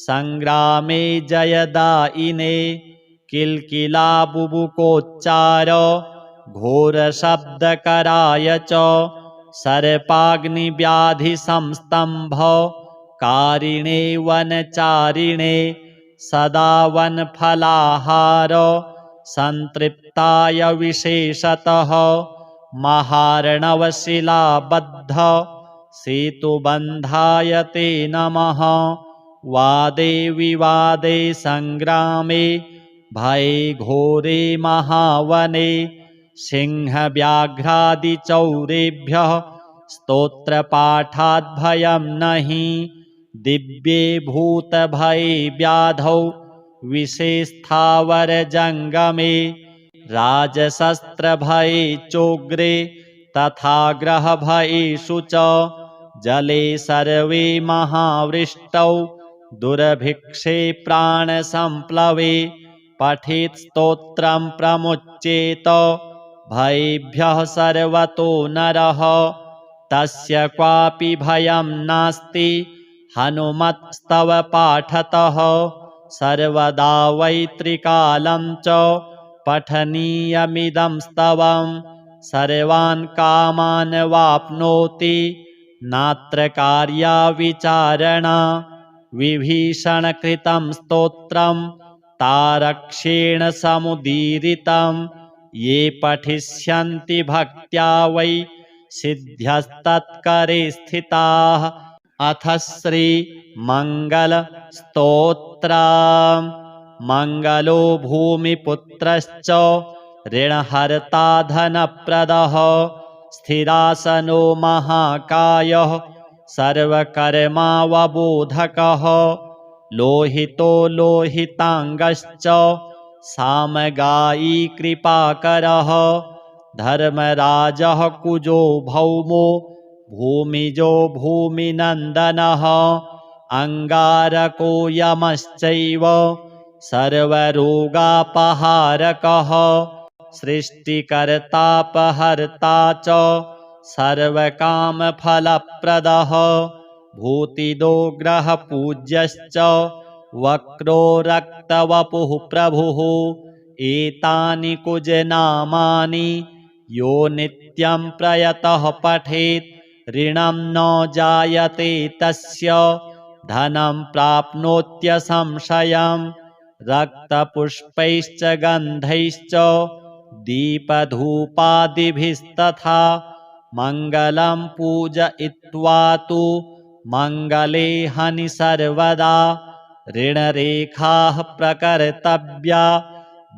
सङ्ग्रामे जयदायिने किल्किलाबुबुकोच्चार घोरशब्दकराय च सर्पाग्निव्याधिसंस्तम्भ कारिणे वनचारिणे सदा वनफलाहार सन्तृप्ताय विशेषतः महार्णवशिलाबद्ध सेतुबन्धाय ते नमः। वादे विवादे सङ्ग्रामे भये घोरे महावने सिंहव्याघ्रादिचौरेभ्यः स्तोत्रपाठाद्भयं नहि दिव्ये भूतभये व्याधौ विषेस्थावरजङ्गमे राजशस्त्रभये चोग्रे तथा ग्रहभयेषु च जले सर्वे महावृष्टौ दुर्भिक्षे प्राणसम्प्लवे पठेत् स्तोत्रं प्रमुच्येत भयेभ्यः सर्वतो नरः तस्य क्वापि भयं नास्ति हनुमत्स्तव पाठतः सर्वदा वै त्रिकालं च पठनीयमिदं स्तवं सर्वान् कामान् वाप्नोति नात्र कार्या विचारणा विभीषणकृतं स्तोत्रं तारक्ष्येण समुदीरितं ये पठिष्यन्ति भक्त्या वै सिद्ध्यस्तत्करे स्थिताः। अथ श्रीमङ्गलस्तोत्रम्। मङ्गलो भूमिपुत्रश्च ऋणहर्ता धनप्रदः स्थिरासनो महाकायः सर्वकर्मावबोधकः लोहितो लोहिताङ्गश्च सामगायी कृपाकरः धर्मराजः कुजो भौमो भूमिजो भूमिनन्दनः अङ्गारको यमश्चैव सर्वरोगापहारकः सृष्टिकर्तापहर्ता च सर्वकामफलप्रदः भूतिदो ग्रहपूज्यश्च वक्रो रक्तवपुः प्रभुः एतानि कुजनामानि यो नित्यं प्रयतः पठेत् ऋणं न जायते तस्य धनं प्राप्नोत्यसंशयम् रक्तपुष्पैश्च गन्धैश्च दीपधूपादिभिस्तथा मङ्गलं पूजयित्वा तु मङ्गले हनि सर्वदा ऋणरेखाः प्रकर्तव्या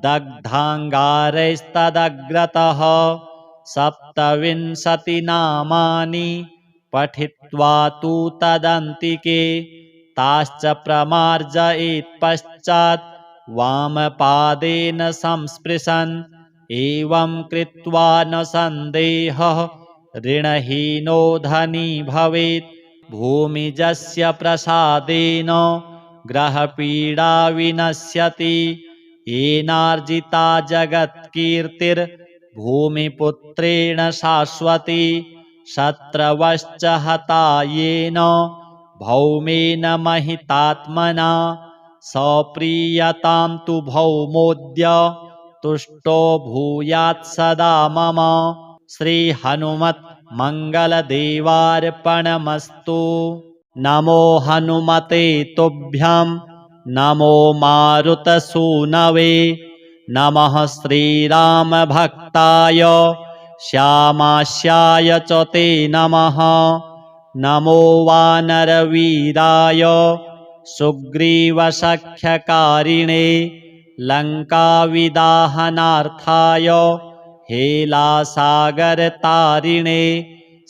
दग्धाङ्गारैस्तदग्रतः 27 नामानि पठित्वा तु तदन्तिके ताश्च प्रमार्जयेत् पश्चात् वामपादेन संस्पृशन् एवं कृत्वा न सन्देहः ऋणहीनो धनी भवेत् भूमिजस्य प्रसादेन ग्रहपीडा विनश्यति येनार्जिता जगत्कीर्तिर्भूमिपुत्रेण शाश्वती शत्रवश्च हता येन भौमेन महितात्मना सप्रीयतां तु भौमोऽद्य तुष्टो भूयात् सदा मम। श्रीहनुमत् मङ्गलदेवार्पणमस्तु। नमो हनुमते तुभ्यं नमो मारुतसूनवे नमः श्रीरामभक्ताय श्यामास्याय च ते नमः। नमो वानरवीराय सुग्रीवसख्यकारिणे लङ्काविदाहनार्थाय हेलासागरतारिणे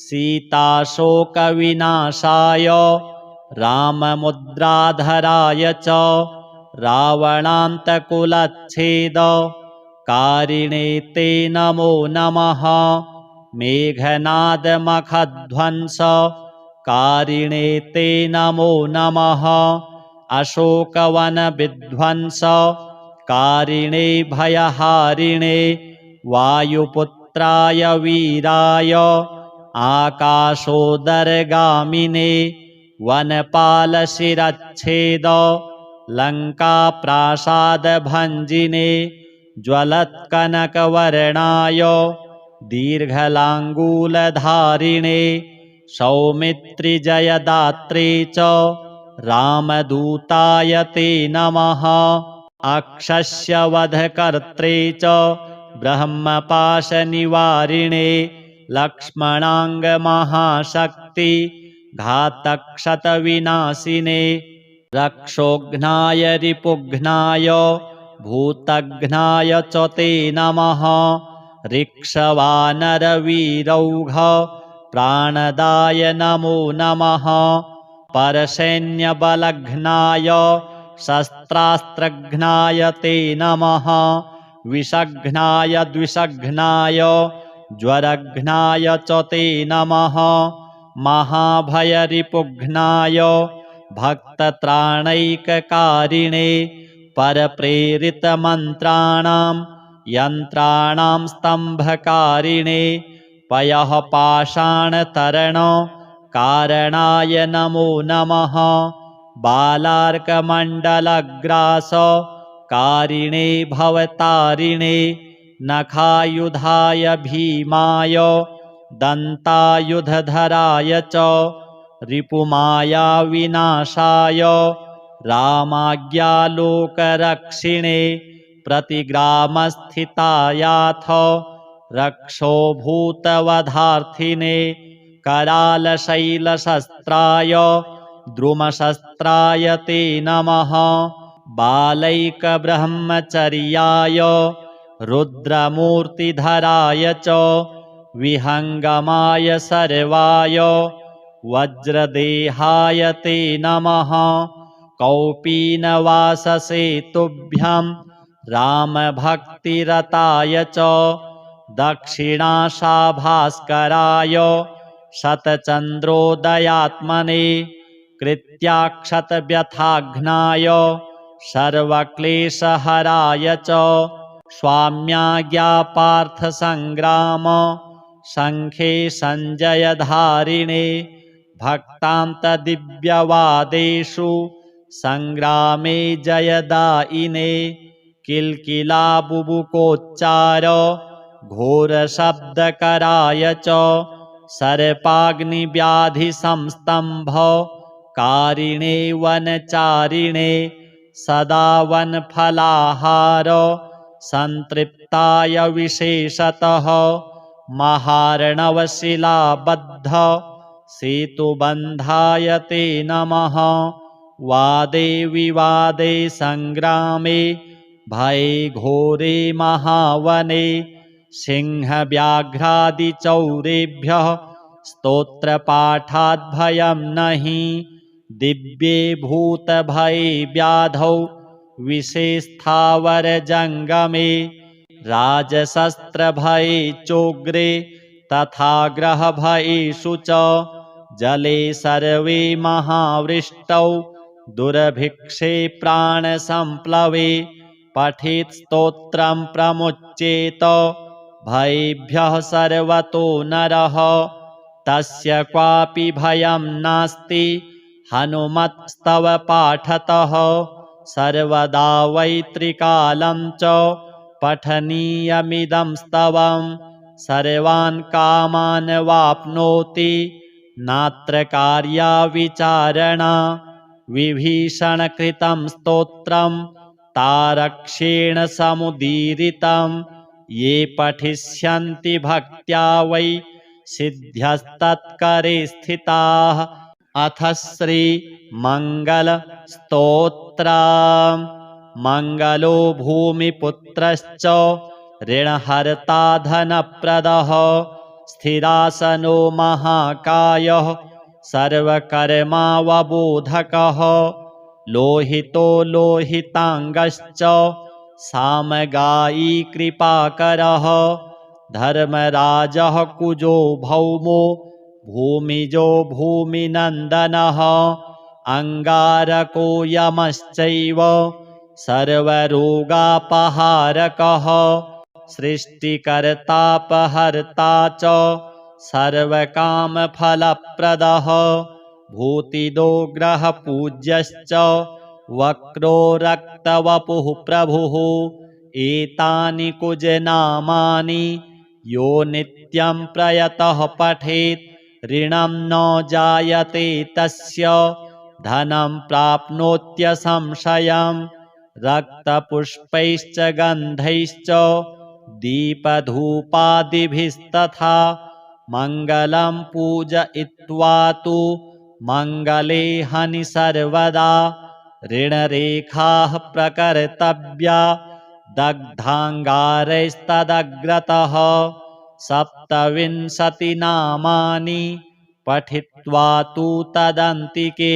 सीताशोकविनाशाय राममुद्राधराय च रावणान्तकुलच्छेदकारिणे ते नमो नमः। मेघनादमखध्वंसकारिणे ते नमो नमः। अशोकवनविध्वंसकारिणे भयहारिणे वायुपुत्राय वीराय आकाशोदरगामिने वनपालशिरच्छेद लङ्काप्रासादभञ्जिने ज्वलत्कनकवर्णाय दीर्घलाङ्गूलधारिणे सौमित्रिजयदात्रे च रामदूताय ते नमः। अक्षस्यवधकर्त्रे च ब्रह्मपाशनिवारिणे लक्ष्मणाङ्गमहाशक्ति घातक्षतविनाशिने रक्षोघ्नाय रिपुघ्नाय भूतघ्नाय च ते नमः। ऋक्षवानरवीरौघ प्राणदाय नमो नमः। परसैन्यबलघ्नाय शस्त्रास्त्रघ्नाय ते नमः। विषघ्नाय द्विषघ्नाय ज्वरघ्नाय च ते नमः। महाभयरिपुघ्नाय भक्तत्राणैककारिणे परप्रेरितमन्त्राणां यन्त्राणां स्तम्भकारिणे पयःपाषाणतरणकारणाय नमो नमः। बालार्कमण्डलग्रासकारिणे भवतारिणे नखायुधाय भीमाय दन्तायुधधराय च रिपुमायाविनाशाय रामाज्ञालोकरक्षिणे प्रतिग्रामस्थितायाथ रक्षोभूतवधार्थिने करालशैलशस्त्राय द्रुमशस्त्राय ते नमः। बालैकब्रह्मचर्याय रुद्रमूर्तिधराय च विहङ्गमाय सर्वाय वज्रदेहाय ते नमः। कौपीनवाससे तुभ्यं रामभक्तिरताय च दक्षिणाशाभास्कराय शतचन्द्रोदयात्मने कृत्याक्षतव्यथाघ्नाय सर्वक्लेशहराय च स्वाम्याज्ञापार्थसङ्ग्राम शङ्खे सञ्जयधारिणे भक्तान्तदिव्यवादेषु सङ्ग्रामे जयदायिने किल्किलाबुबुकोच्चार घोरशब्दकराय च सर्पाग्निव्याधिसंस्तम्भकारिणे वनचारिणे सदा वनफलाहार सन्तृप्ताय विशेषतः महार्णवशिलाबद्ध सेतुबन्धाय ते नमः। वादे विवादे सङ्ग्रामे भये घोरे महावने सिंहव्याघ्रादिचौरेभ्यः स्तोत्रपाठाद्भयं नहि दिव्ये भूतभये व्याधौ विषेस्थावरजङ्गमे राजशस्त्रभये चोग्रे तथा ग्रहभयेषु च जले सर्वे महावृष्टौ दुर्भिक्षे प्राणसम्प्लवे पठेत् स्तोत्रं प्रमुच्येत भयेभ्यः सर्वतो नरः। तस्य क्वापि भयं नास्ति हनुमत्स्तव पाठतः सर्वदा वै त्रिकालं च पठनीयमिदं स्तवम् सर्वान् कामान् वाप्नोति नात्र कार्या विचारणा विभीषणकृतं स्तोत्रं तारक्ष्येण समुदीरितं ये पठिष्यन्ति भक्त्या वै सिद्ध्यस्तत्करे स्थिताः। अथ श्रीमङ्गलस्तोत्रम्। मङ्गलो भूमिपुत्रश्च ऋणहर्ता धनप्रदः स्थिरासनो महाकायः सर्वकर्मावबोधकः लोहितो लोहिताङ्गश्च सामगायी कृपाकरः धर्मराजः कुजो भौमो भूमिजो भूमिनन्दनः अङ्गारको यमश्चैव सर्वरोगापहारकः सृष्टिकर्तापहर्ता च सर्वकामफलप्रदः भूतिदो ग्रहपूज्यश्च वक्रो रक्तवपुः प्रभुः एतानि कुजनामानि यो नित्यं प्रयतः पठेत् ऋणं न जायते तस्य धनं प्राप्नोत्यसंशयम् रक्तपुष्पैश्च गन्धैश्च दीपधूपादिभिस्तथा मङ्गलं पूजयित्वा तु मङ्गले हनि सर्वदा ऋणरेखाः प्रकर्तव्या दग्धाङ्गारैस्तदग्रतः 27 नामानि पठित्वा तु तदन्तिके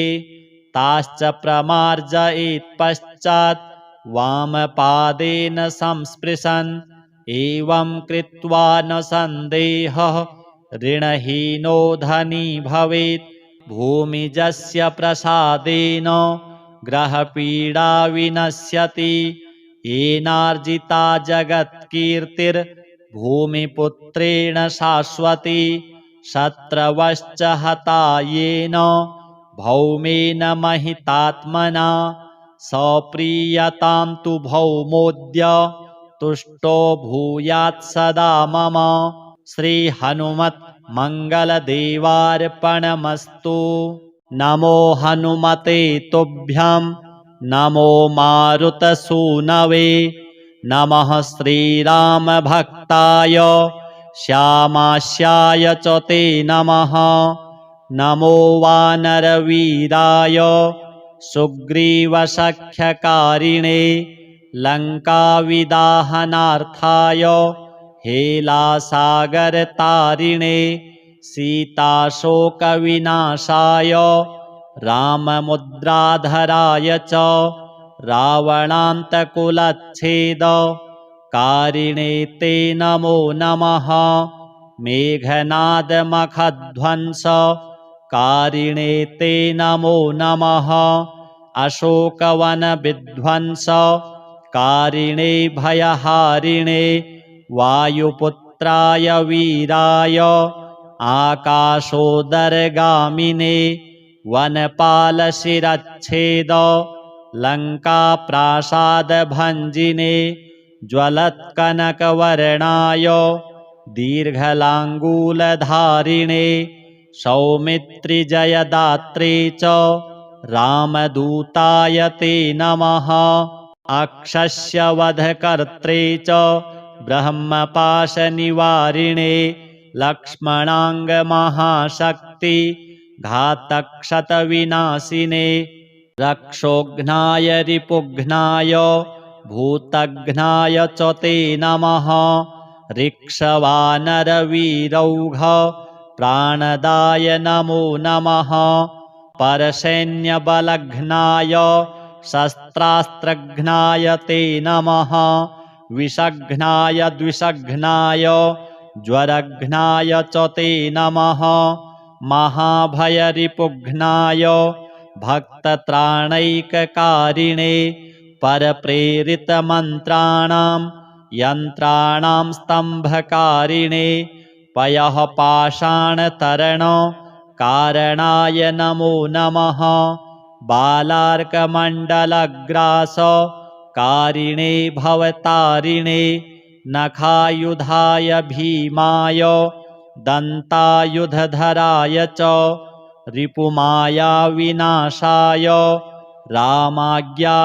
ताश्च प्रमार्जयेत् पश्चात् वामपादेन संस्पृशन् एवं कृत्वा न सन्देहः ऋणहीनो धनी भवेत् भूमिजस्य प्रसादेन ग्रहपीडा विनश्यति येनार्जिता जगत्कीर्तिर्भूमिपुत्रेण शाश्वती शत्रवश्च हता येन भौमेन महितात्मना सप्रीयतां तु भौमोऽद्य तुष्टो भूयात् सदा मम। श्रीहनुमत् मङ्गलदेवार्पणमस्तु। नमो हनुमते तुभ्यं नमो मारुतसूनवे नमः श्रीरामभक्ताय श्यामास्याय च ते नमः। नमो वानरवीराय सुग्रीवसख्यकारिणे लङ्काविदाहनार्थाय हेलासागरतारिणे सीताशोकविनाशाय राममुद्राधराय च रावणान्तकुलच्छेदकारिणे ते नमो नमः। मेघनादमखध्वंसकारिणे ते नमो नमः। अशोकवनविध्वंसकारिणे भयहारिणे वायुपुत्राय वीराय आकाशोदरगामिने वनपालशिरच्छेद लङ्काप्रासादभञ्जिने ज्वलत्कनकवर्णाय दीर्घलाङ्गूलधारिणे सौमित्रिजयदात्रे च रामदूताय ते नमः। अक्षस्यवधकर्त्रे च ब्रह्मपाशनिवारिणे लक्ष्मणाङ्गमहाशक्ति घातक्षतविनाशिने रक्षोघ्नाय रिपुघ्नाय भूतघ्नाय च ते नमः। ऋक्षवानरवीरौघ प्राणदाय नमो नमः। परसैन्यबलघ्नाय शस्त्रास्त्रघ्नाय ते नमः। विषघ्नाय द्विषघ्नाय ज्वरघ्नाय च ते नमः। महाभयरिपुघ्नाय भक्तत्राणैककारिणे परप्रेरितमन्त्राणां यन्त्राणां स्तम्भकारिणे पयः पाषाणतरण कारणाय नमो नमः। बालार्कमण्डलग्रास कारिणे भवतारिणे नखायुधाय भीमाय दन्तायुधधराय च रिपुमाया विनाशाय रामाज्ञालोकरक्षिणे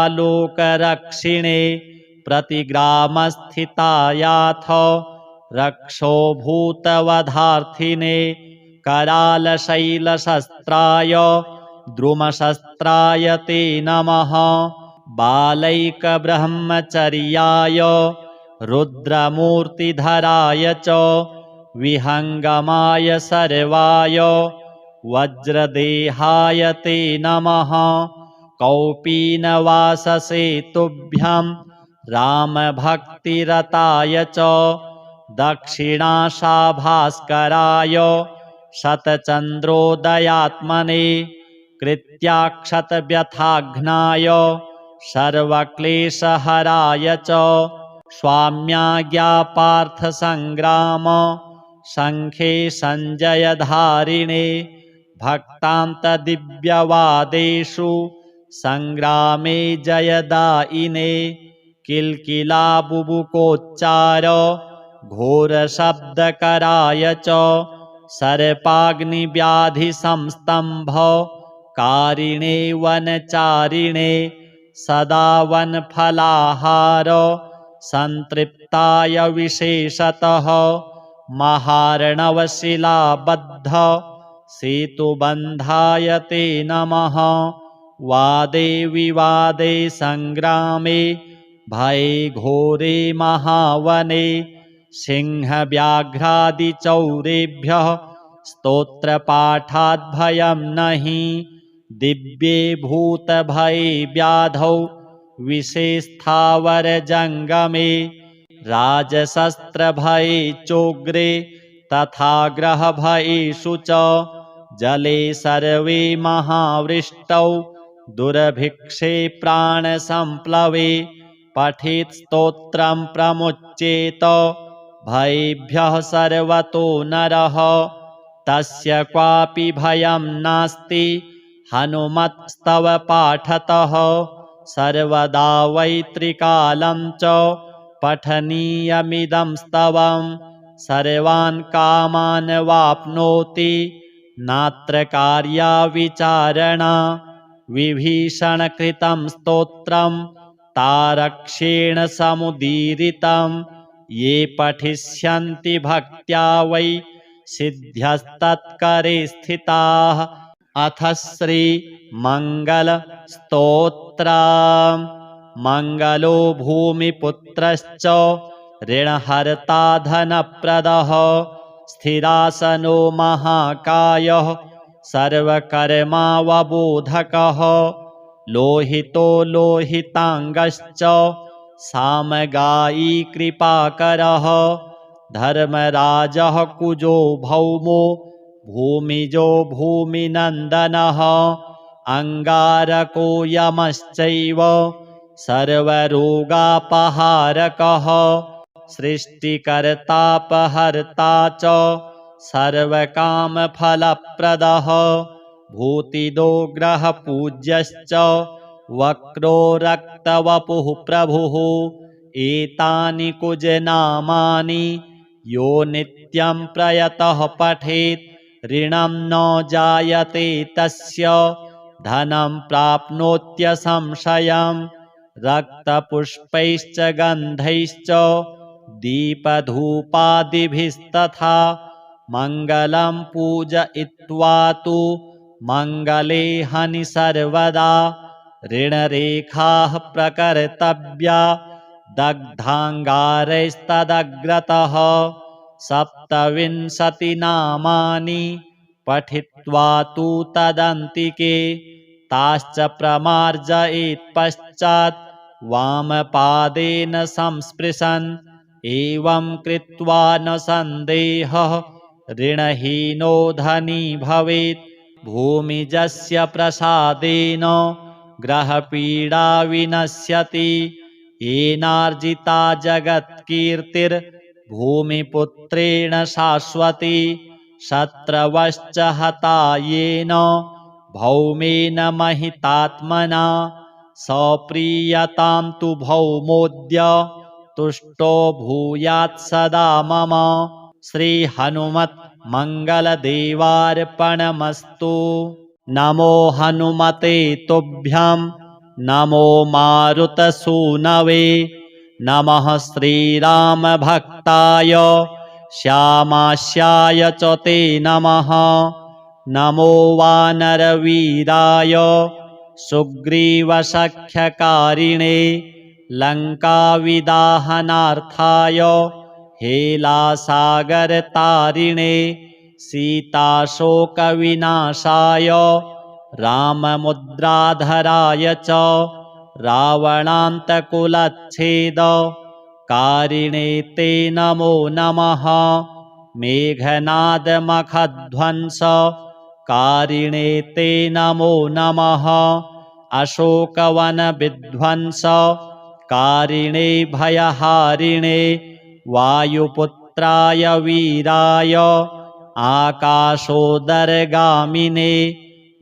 प्रतिग्रामस्थितायाथ रक्षोभूतवधार्थिने करालशैलशस्त्राय द्रुमशस्त्राय ते नमः। बालैकब्रह्मचर्याय रुद्रमूर्तिधराय च विहङ्गमाय सर्वाय वज्रदेहाय ते नमः। कौपीनवाससे तुभ्यं रामभक्तिरताय च दक्षिणाशाभास्कराय शतचन्द्रोदयात्मने कृत्याक्षतव्यथाघ्नाय सर्वक्लेशहराय च स्वाम्याज्ञापार्थसङ्ग्राम शङ्खे सञ्जयधारिणे भक्तान्तदिव्यवादेषु सङ्ग्रामे जयदायिने किल्किलाबुबुकोच्चार घोरशब्दकराय च सर्पाग्निव्याधिसंस्तम्भ कारिणे वनचारिणे सदा वनफलाहार सन्तृप्ताय विशेषतः महार्णवशिलाबद्ध सेतुबन्धाय ते नमः। वादे विवादे सङ्ग्रामे भये घोरे महावने सिंहव्याघ्रादिचौरेभ्यः स्तोत्रपाठाद्भयं नहि दिव्ये भूतभये व्याधौ विषेस्थावरजङ्गमे राजशस्त्रभये चोग्रे तथा ग्रहभयेषु च जले सर्वे महावृष्टौ दुर्भिक्षे प्राणसम्प्लवे पठेत् स्तोत्रं प्रमुच्येत भयेभ्यः सर्वतो नरः तस्य क्वापि भयं नास्ति हनुमत्स्तव पाठतः सर्वदा वै त्रिकालं च पठनीयमिदं स्तवं सर्वान् कामान् वाप्नोति नात्र कार्या विचारणा विभीषणकृतं स्तोत्रं तारक्ष्येण समुदीरितं ये पठिष्यन्ति भक्त्या वै सिद्ध्यस्तत्करे स्थिताः। अथ श्रीमङ्गलस्तोत्रम्। मङ्गलो भूमिपुत्रश्च ऋणहर्ता धनप्रदः स्थिरासनो महाकायः सर्वकर्मावबोधकः लोहितो लोहिताङ्गश्च सामगायी कृपाकरः धर्मराजः कुजो भौमो भूमिजो भूमिनन्दनः अङ्गारको यमश्चैव सर्वरोगापहारकः सृष्टिकर्तापहर्ता च सर्वकामफलप्रदः भूतिदो ग्रहपूज्यश्च वक्रो रक्तवपुः प्रभुः एतानि कुजनामानि यो नित्यं प्रयतः पठेत् ऋणं न जायते तस्य धनं प्राप्नोत्यसंशयम् रक्तपुष्पैश्च गन्धैश्च दीपधूपादिभिस्तथा मङ्गलं पूजयित्वा तु मङ्गले हनि सर्वदा ऋणरेखाः प्रकर्तव्या दग्धाङ्गारैस्तदग्रतः 27 नामानि पठित्वा तु तदन्तिके ताश्च प्रमार्जयेत् पश्चात् वामपादेन संस्पृशन् एवं कृत्वा न सन्देहः ऋणहीनो धनी भवेत् भूमिजस्य प्रसादेन ग्रहपीडा विनश्यति येनार्जिता जगत्कीर्तिर् भूमिपुत्रेण शाश्वती शत्रवश्च हता येन भौमेन महितात्मना सप्रीयतां तु भौमोऽद्य तुष्टो भूयात् सदा मम। श्रीहनुमत् मङ्गलदेवार्पणमस्तु। नमो हनुमते तुभ्यं नमो मारुतसूनवे नमः श्रीरामभक्ताय श्यामास्याय च ते नमः। नमो वानरवीराय सुग्रीवसख्यकारिणे लङ्काविदाहनार्थाय हेलासागरतारिणे सीताशोकविनाशाय राममुद्राधराय च रावणान्तकुलच्छेदकारिणे ते नमो नमः। मेघनादमखध्वंसकारिणे ते नमो नमः। अशोकवनविध्वंसकारिणे भयहारिणे वायुपुत्राय वीराय आकाशोदरगामिने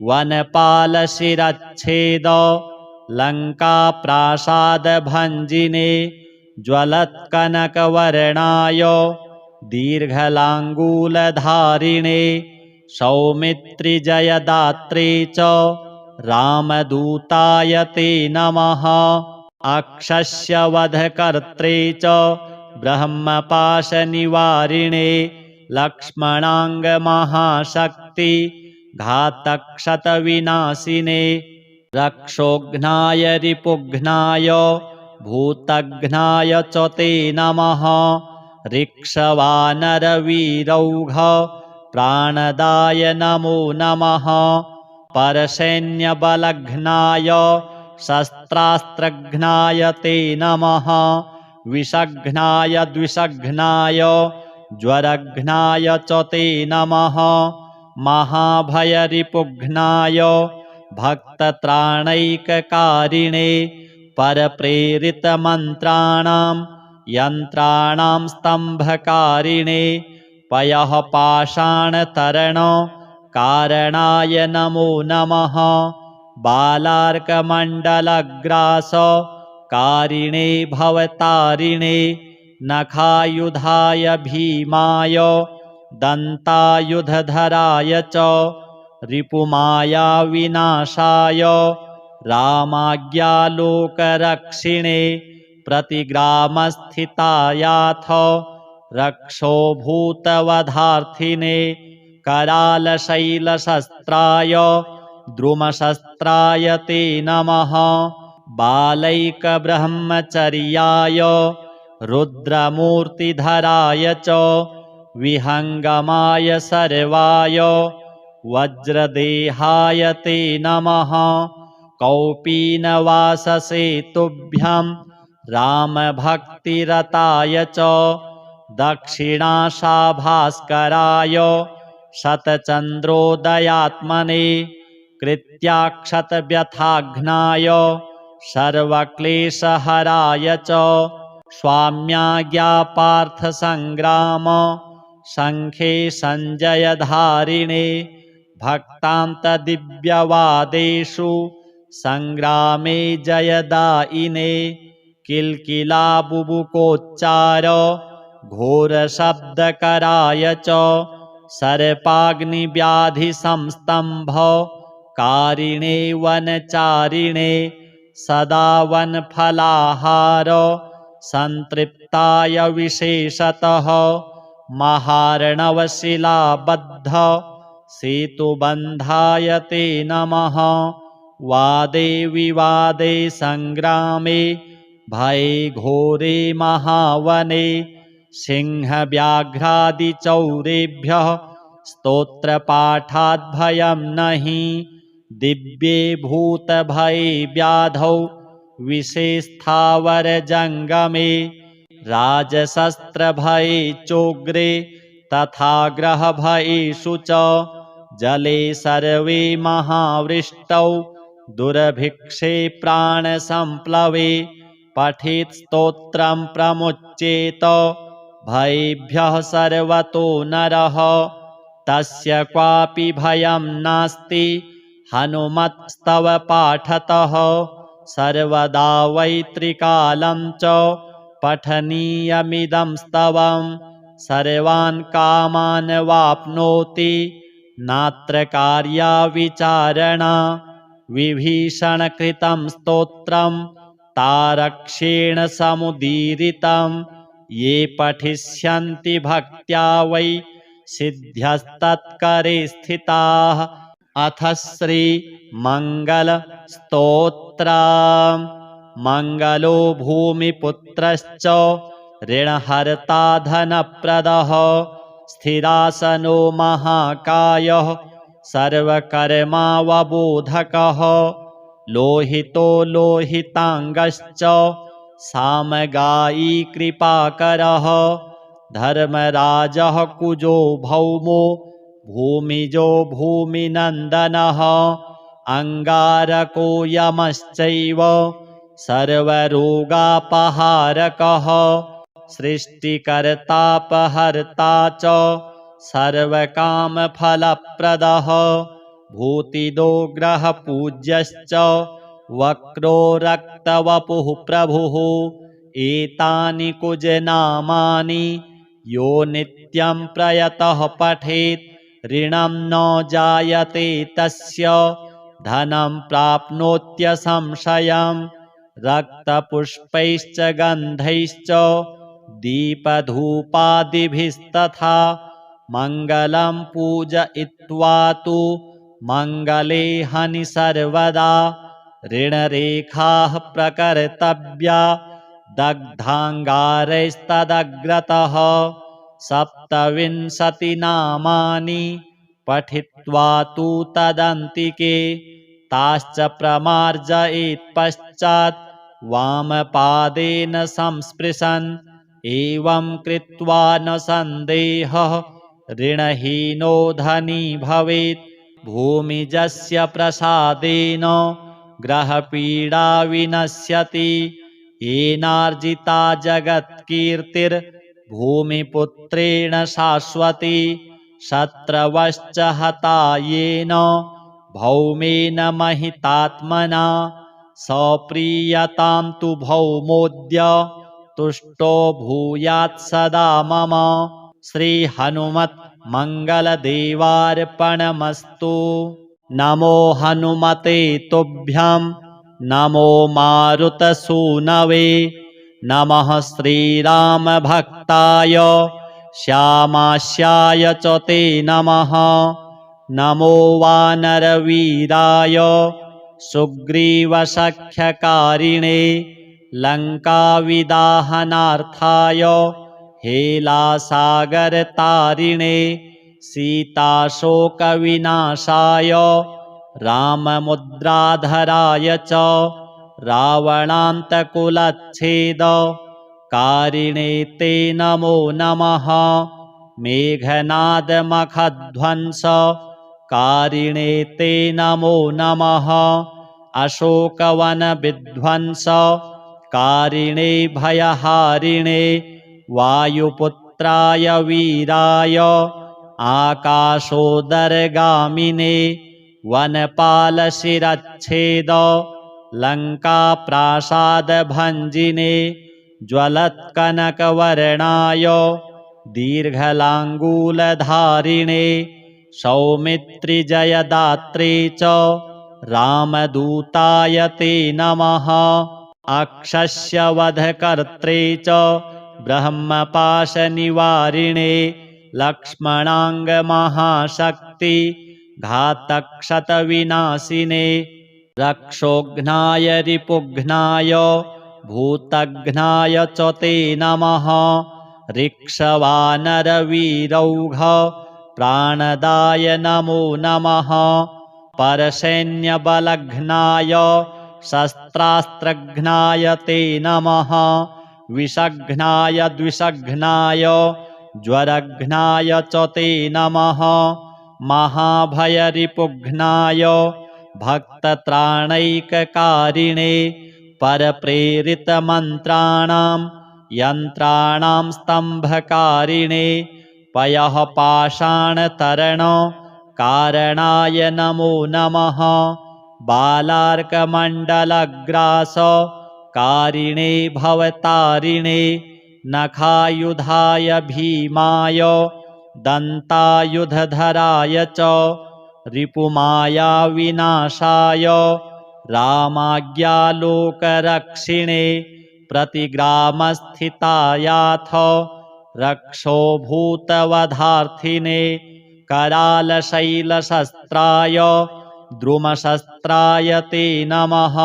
वनपालशिरच्छेद लङ्काप्रासादभञ्जिने ज्वलत्कनकवर्णाय दीर्घलाङ्गूलधारिणे सौमित्रिजयदात्रे च रामदूताय ते नमः। अक्षस्य वधकर्त्रे च ब्रह्मपाशनिवारिणे लक्ष्मणाङ्गमहाशक्ति घातक्षतविनाशिने रक्षोघ्नाय रिपुघ्नाय भूतघ्नाय च ते नमः। ऋक्षवानरवीरौघ प्राणदाय नमो नमः। परसैन्यबलघ्नाय शस्त्रास्त्रघ्नाय ते नमः। विषघ्नाय द्विषघ्नाय ज्वरघ्नाय च ते नमः। महाभयरिपुघ्नाय भक्तत्राणैककारिणे परप्रेरितमन्त्राणां यन्त्राणां स्तम्भकारिणे पयःपाषाणतरणकारणाय नमो नमः। बालार्कमण्डलग्रासकारिणे भवतारिणे नखायुधाय भीमाय दन्तायुधधराय च रिपुमायाविनाशाय रामाज्ञालोकरक्षिणे प्रतिग्रामस्थितायाथ रक्षोभूतवधार्थिने करालशैलशस्त्राय द्रुमशस्त्राय ते नमः। बालैकब्रह्मचर्याय रुद्रमूर्तिधराय च विहङ्गमाय सर्वाय वज्रदेहाय ते नमः। कौपीनवाससे तुभ्यं रामभक्तिरताय च दक्षिणाशाभास्कराय शतचन्द्रोदयात्मने कृत्याक्षतव्यथाघ्नाय सर्वक्लेशहराय च स्वाम्याज्ञापार्थसङ्ग्राम शङ्खे सञ्जयधारिणे भक्तान्तदिव्यवादेषु सङ्ग्रामे जयदायिने किल्किलाबुबुकोच्चार घोरशब्दकराय च सर्पाग्निव्याधिसंस्तम्भकारिणे वनचारिणे सदा वनफलाहार सन्तृप्ताय विशेषतः महार्णवशिलाबद्ध सेतुबन्धाय ते नमः। वादे विवादे सङ्ग्रामे भये घोरे महावने सिंहव्याघ्रादिचौरेभ्यः स्तोत्रपाठाद्भयं नहि दिव्ये भूतभये व्याधौ विषेस्थावरजङ्गमे राजशस्त्रभये चोग्रे तथा ग्रहभयेषु च जले सर्वे महावृष्टौ दुर्भिक्षे प्राणसम्प्लवे पठेत् स्तोत्रं प्रमुच्येत भयेभ्यः सर्वतो नरः तस्य क्वापि भयं नास्ति हनुमत्स्तव पाठतः सर्वदा वै त्रिकालं च पठनीयमिदं स्तवं सर्वान् कामान् वाप्नोति नात्र कार्या विचारणा विभीषणकृतं स्तोत्रं तारक्ष्येण समुदीरितं ये पठिष्यन्ति भक्त्या वै सिद्ध्यस्तत्करे स्थिताः। अथ श्रीमङ्गलस्तोत्रम्। मङ्गलो भूमिपुत्रश्च ऋणहर्ता धनप्रदः स्थिरासनो महाकायः सर्वकर्मावबोधकः लोहितो लोहिताङ्गश्च सामगायी कृपाकरः धर्मराजः कुजो भौमो भूमिजो भूमिनन्दनः अङ्गारको यमश्चैव सर्वरोगापहारकः सृष्टिकर्तापहर्ता च सर्वकामफलप्रदः भूतिदो ग्रहपूज्यश्च वक्रो रक्तवपुः प्रभुः एतानि कुजनामानि यो नित्यं प्रयतः पठेत् ऋणं न जायते तस्य धनं प्राप्नोत्यसंशयम् रक्तपुष्पैश्च गन्धैश्च दीपधूपादिभिस्तथा मङ्गलं पूजयित्वा तु मङ्गले हनि सर्वदा ऋणरेखाः प्रकर्तव्या दग्धाङ्गारैस्तदग्रतः 27 नामानि पठित्वा तु तदन्तिके ताश्च प्रमार्जयेत् पश्चात् वामपादेन संस्पृशन् एवं कृत्वा न सन्देहः ऋणहीनो धनी भवेत् भूमिजस्य प्रसादेन ग्रहपीडा विनश्यति येनार्जिता जगत्कीर्तिर्भूमिपुत्रेण शाश्वती शत्रवश्च हता येन भौमेन महितात्मना सप्रीयतां तु भौमोऽद्य तुष्टो भूयात् सदा मम। श्रीहनुमत् मङ्गलदेवार्पणमस्तु। नमो हनुमते तुभ्यं नमो मारुतसूनवे नमः श्रीरामभक्ताय श्यामास्याय च ते नमः। नमो वानरवीराय सुग्रीवसख्यकारिणे लङ्काविदाहनार्थाय हेलासागरतारिणे सीताशोकविनाशाय राममुद्राधराय च रावणान्तकुलच्छेदकारिणे ते नमो नमः। मेघनादमखध्वंसकारिणे ते नमो नमः। अशोकवनविध्वंसकारिणे भयहारिणे वायुपुत्राय वीराय आकाशोदरगामिने वनपालशिरच्छेद लङ्काप्रासादभञ्जिने ज्वलत्कनकवर्णाय दीर्घलाङ्गूलधारिणे सौमित्रिजयदात्रे च रामदूताय ते नमः। अक्षस्यवधकर्त्रे च ब्रह्मपाशनिवारिणे लक्ष्मणाङ्गमहाशक्ति घातक्षतविनाशिने रक्षोघ्नाय रिपुघ्नाय भूतघ्नाय च ते नमः। ऋक्षवानरवीरौघ प्राणदाय नमो नमः। परसैन्यबलघ्नाय शस्त्रास्त्रघ्नाय ते नमः। विषघ्नाय द्विषघ्नाय ज्वरघ्नाय च ते नमः। महाभयरिपुघ्नाय भक्तत्राणैककारिणे परप्रेरितमन्त्राणां यन्त्राणां स्तम्भकारिणे पयः पाषाणतरणकारणाय नमो नमः। बालार्कमण्डलग्रासकारिणे भवतारिणे नखायुधाय भीमाय दन्तायुधधराय च रिपुमायाविनाशाय रामाज्ञालोकरक्षिणे प्रतिग्रामस्थितायाथ रक्षोभूतवधार्थिने करालशैलशस्त्राय द्रुमशस्त्राय ते नमः।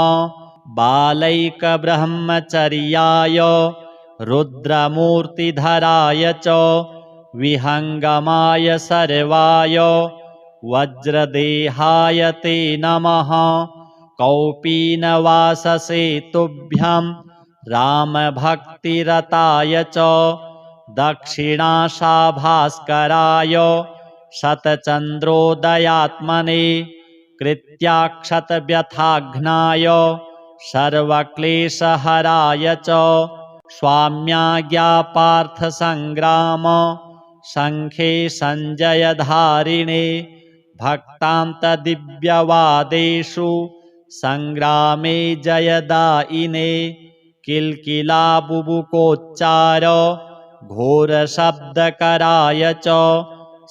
बालैकब्रह्मचर्याय रुद्रमूर्तिधराय च विहङ्गमाय सर्वाय वज्रदेहाय ते नमः। कौपीनवाससे तुभ्यं रामभक्तिरताय च दक्षिणाशाभास्कराय शतचन्द्रोदयात्मने कृत्याक्षतव्यथाघ्नाय सर्वक्लेशहराय च स्वाम्याज्ञापार्थसङ्ग्राम शङ्खे सञ्जयधारिणे भक्तान्तदिव्यवादेषु सङ्ग्रामे जयदायिने किल्किलाबुबुकोच्चार घोरशब्दकराय च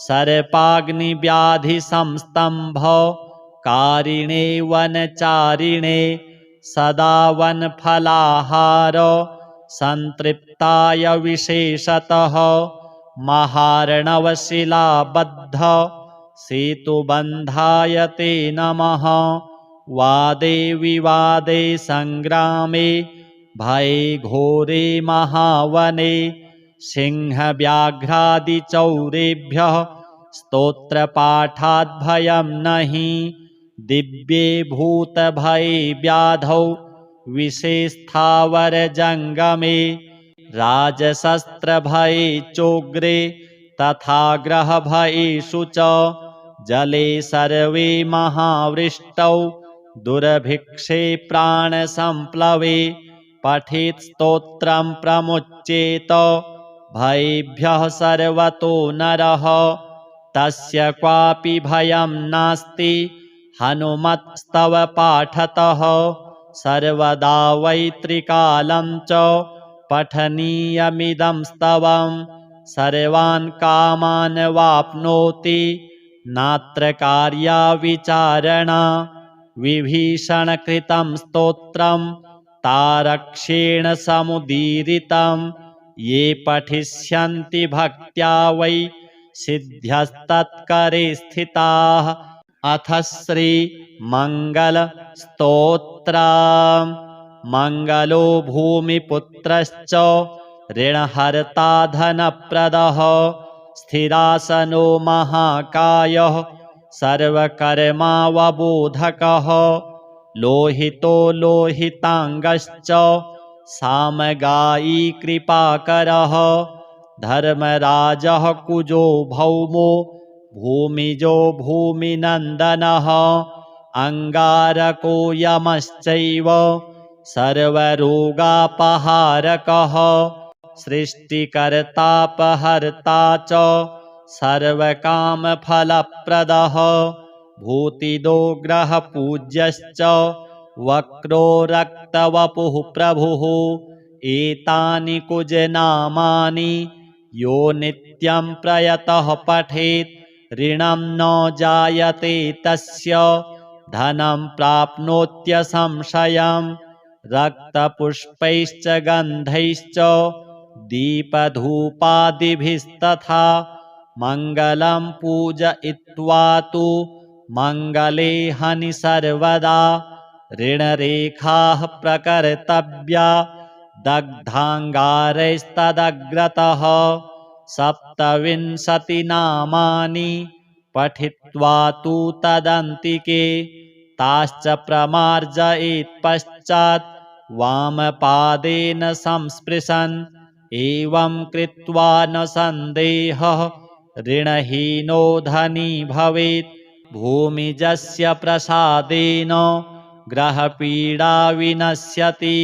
सर्पाग्निव्याधिसंस्तम्भ कारिणे वनचारिणे सदा वनफलाहार सन्तृप्ताय विशेषतः महार्णवशिलाबद्ध सेतुबन्धाय ते नमः। वादे विवादे सङ्ग्रामे भये घोरे महावने सिंहव्याघ्रादिचौरेभ्यः स्तोत्रपाठाद्भयं नहि दिव्ये भूतभये व्याधौ विषेस्थावरजङ्गमे राजशस्त्रभये चोग्रे तथा ग्रहभयेषु च जले सर्वे महावृष्टौ दुर्भिक्षे प्राणसम्प्लवे पठेत् स्तोत्रं प्रमुच्येत भयेभ्यः सर्वतो नरः तस्य क्वापि भयं नास्ति हनुमत्स्तव पाठतः सर्वदा वै त्रिकालं च पठनीयमिदं स्तवं सर्वान् कामान् वाप्नोति नात्र कार्या विचारणा विभीषणकृतं स्तोत्रं तारक्ष्येण समुदीरितं ये पठिष्यन्ति भक्त्या वै सिद्ध्यस्तत्करे स्थिताः। अथ श्रीमङ्गलस्तोत्रम्। मङ्गलो भूमिपुत्रश्च ऋणहर्ता धनप्रदः स्थिरासनो महाकायः सर्वकर्मावबोधकः लोहितो लोहिताङ्गश्च सामगायी कृपाकरः धर्मराजः कुजो भौमो भूमिजो भूमिनन्दनः अङ्गारको यमश्चैव सर्वरोगापहारकः सृष्टिकर्तापहर्ता च सर्वकामफलप्रदः भूतिदो ग्रहपूज्यश्च वक्रो रक्तवपुः प्रभुः एतानि कुजनामानि यो नित्यं प्रयतः पठेत् ऋणं न जायते तस्य धनं प्राप्नोत्यसंशयम् रक्तपुष्पैश्च गन्धैश्च दीपधूपादिभिस्तथा मङ्गलं पूजयित्वा तु मङ्गले हनि सर्वदा ऋणरेखाः प्रकर्तव्या दग्धाङ्गारैस्तदग्रतः 27 नामानि पठित्वा तु तदन्तिके ताश्च प्रमार्जयेत् पश्चात् वामपादेन संस्पृशन् एवं कृत्वा न सन्देहः ऋणहीनो धनी भवेत् भूमिजस्य प्रसादेन ग्रहपीडा विनश्यति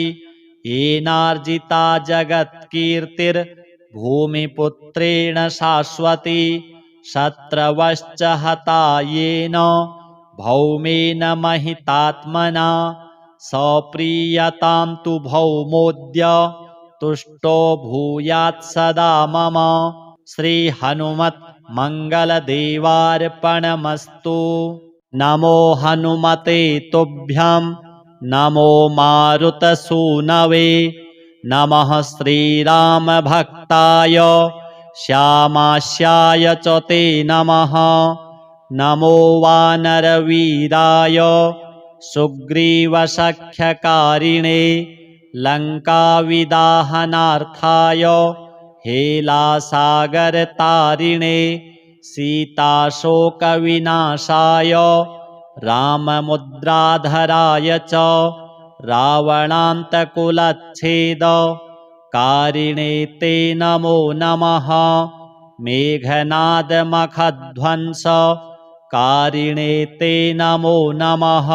येनार्जिता जगत्कीर्तिर्भूमिपुत्रेण शाश्वती शत्रवश्च हता येन भौमेन महितात्मना सप्रीयतां तु भौमोऽद्य तुष्टो भूयात् सदा मम। श्री हनुमत् मंगलदेवार्पणमस्तु। नमो हनुमते तुभ्यं नमो मारुतसूनवे नमः श्रीरामभक्ताय श्यामास्याय च ते नमः। नमो वानरवीराय सुग्रीवसख्यकारिणे लङ्काविदाहनार्थाय हेलासागरतारिणे सीताशोकविनाशाय राममुद्राधराय च रावणान्तकुलच्छेदकारिणे ते नमो नमः। मेघनादमखध्वंसकारिणे ते नमो नमः।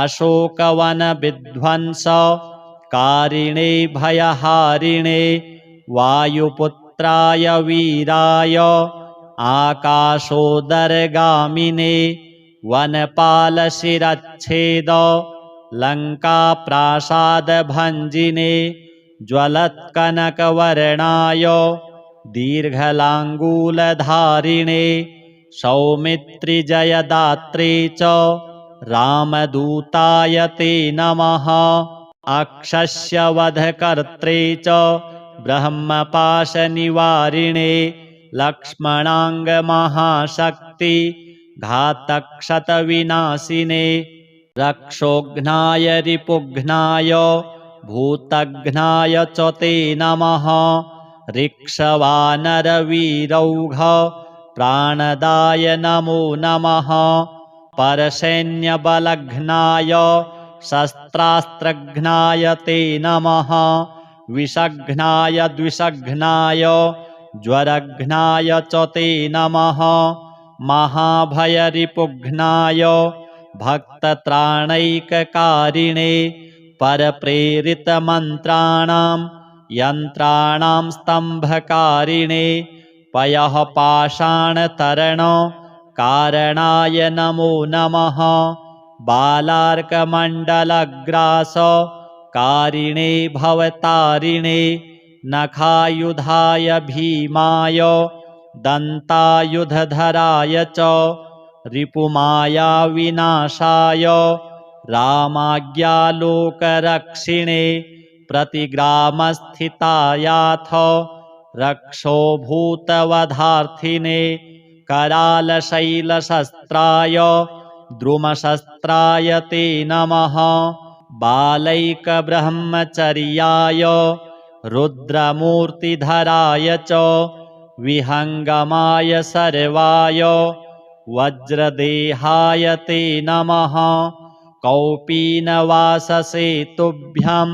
अशोकवनविध्वंसकारिणे भयहारिणे वायुपुत्राय वीराय आकाशोदरगामिने वनपालशिरच्छेद लङ्काप्रासादभञ्जिने ज्वलत्कनकवर्णाय दीर्घलाङ्गूलधारिणे सौमित्रिजयदात्रे च रामदूताय ते नमः। अक्षस्यवधकर्त्रे च ब्रह्मपाशनिवारिणे लक्ष्मणाङ्गमहाशक्ति घातक्षतविनाशिने रक्षोघ्नाय रिपुघ्नाय भूतघ्नाय च ते नमः। ऋक्षवानरवीरौघ प्राणदाय नमो नमः। परसैन्यबलघ्नाय शस्त्रास्त्रघ्नाय ते नमः। विषघ्नाय द्विषघ्नाय ज्वरघ्नाय च ते नमः। महाभयरिपुघ्नाय भक्तत्राणैककारिणे परप्रेरितमन्त्राणां यन्त्राणां स्तम्भकारिणे पयःपाषाणतरणकारणाय नमो नमः। बालार्कमण्डलग्रासकारिणे भवतारिणे नखायुधाय भीमाय दन्तायुधधराय च रिपुमायाविनाशाय रामाज्ञालोकरक्षिणे प्रतिग्रामस्थितायाथ रक्षोभूतवधार्थिने करालशैलशस्त्राय द्रुमशस्त्राय ते नमः। बालैकब्रह्मचर्याय रुद्रमूर्तिधराय च विहङ्गमाय सर्वाय वज्रदेहाय ते नमः। कौपीनवाससे तुभ्यं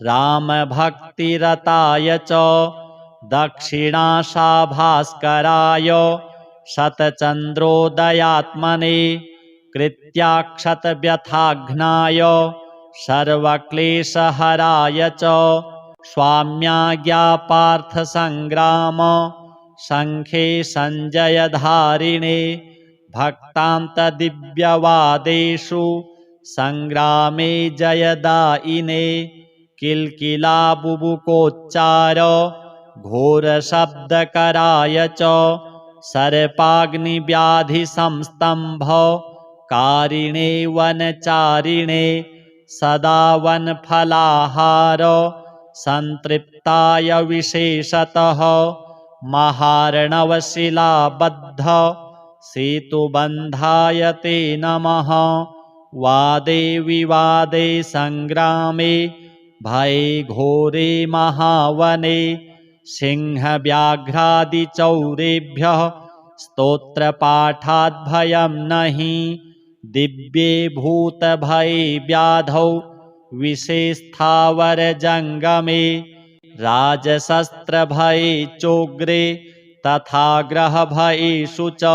रामभक्तिरताय च दक्षिणाशाभास्कराय शतचन्द्रोदयात्मने कृत्याक्षतव्यथाघ्नाय सर्वक्लेशहराय च स्वाम्याज्ञापार्थसङ्ग्राम शङ्खे सञ्जयधारिणे भक्तान्तदिव्यवादेषु सङ्ग्रामे जयदायिने किल्किलाबुबुकोच्चार घोरशब्दकराय च सर्पाग्निव्याधिसंस्तम्भकारिणे वनचारिणे सदा वनफलाहार सन्तृप्ताय विशेषतः महार्णवशिलाबद्ध सेतुबन्धाय ते नमः। वादे विवादे सङ्ग्रामे भये घोरे महावने सिंहव्याघ्रादिचौरेभ्यः स्तोत्रपाठाद्भयं नहि दिव्ये भूतभये व्याधौ विषेस्थावरजङ्गमे राजशस्त्रभये चोग्रे तथा ग्रहभयेषु च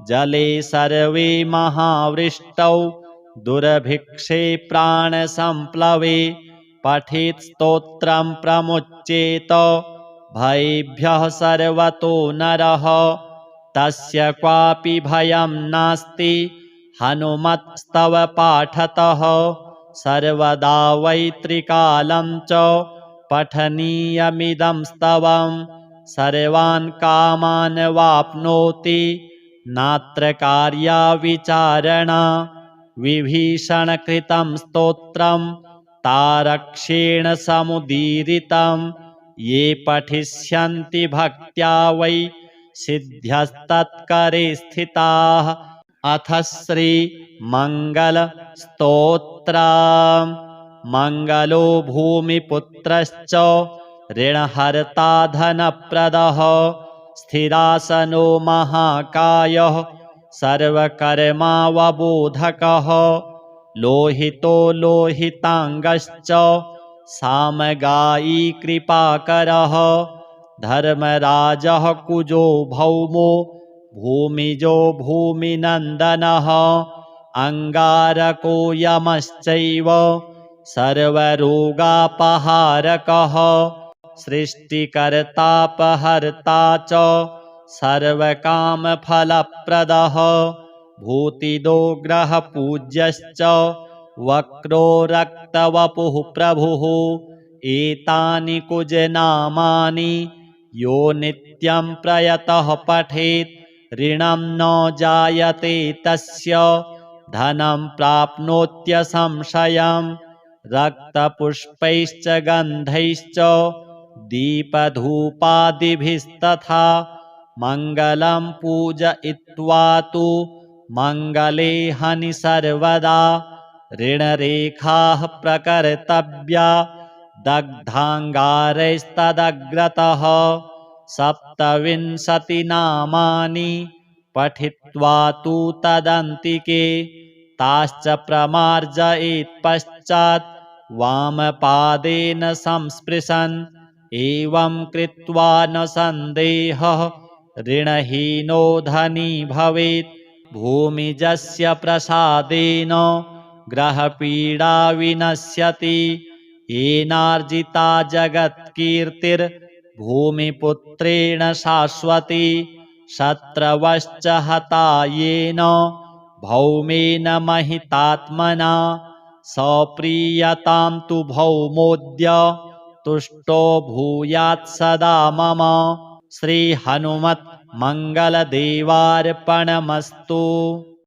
जले सर्वे महावृष्टौ दुर्भिक्षे प्राणसम्प्लवे पठेत् स्तोत्रं प्रमुच्येत भयेभ्यः सर्वतो नरः तस्य क्वापि भयं नास्ति हनुमत्स्तव पाठतः सर्वदा वै त्रिकालं च पठनीयमिदं स्तवं सर्वान् कामान् वाप्नोति नात्र कार्या विचारणा विभीषणकृतं स्तोत्रं तारक्षेण समुदीरितं ये पठिष्यन्ति भक्त्या वै सिद्ध्यस्तत्करे स्थिताः। अथ श्रीमङ्गलस्तोत्रम्। मङ्गलो भूमिपुत्रश्च ऋणहर्ता धनप्रदः स्थिरासनो महाकायः सर्वकर्मावबोधकः लोहितो लोहिताङ्गश्च सामगायी कृपाकरः धर्मराजः कुजो भौमो भूमिजो भूमिनन्दनः अङ्गारको यमश्चैव सर्वरोगापहारकः सृष्टिकर्तापहर्ता च सर्वकामफलप्रदः भूतिदो ग्रहपूज्यश्च वक्रो रक्तवपुः प्रभुः एतानि कुजनामानि यो नित्यं प्रयतः पठेत् ऋणं न जायते तस्य धनं प्राप्नोत्यसंशयं रक्तपुष्पैश्च गन्धैश्च दीपधूपादिभिस्तथा मङ्गलं पूजयित्वा तु मङ्गले हनि सर्वदा ऋणरेखाः प्रकर्तव्या दग्धाङ्गारैस्तदग्रतः 27 नामानि पठित्वा तु तदन्तिके ताश्च प्रमार्जयेत् पश्चात् वामपादेन संस्पृशन् एवं कृत्वा न सन्देहः ऋणहीनो धनी भवेत् भूमिजस्य प्रसादेन ग्रहपीडा विनश्यति येनार्जिता जगत्कीर्तिर्भूमिपुत्रेण शाश्वती शत्रवश्च हता येन भौमेन महितात्मना सप्रीयतां तु भौमोऽद्य तुष्टो भूयात् सदा मम। श्री हनुमत् मंगलदेवार्पणमस्तु।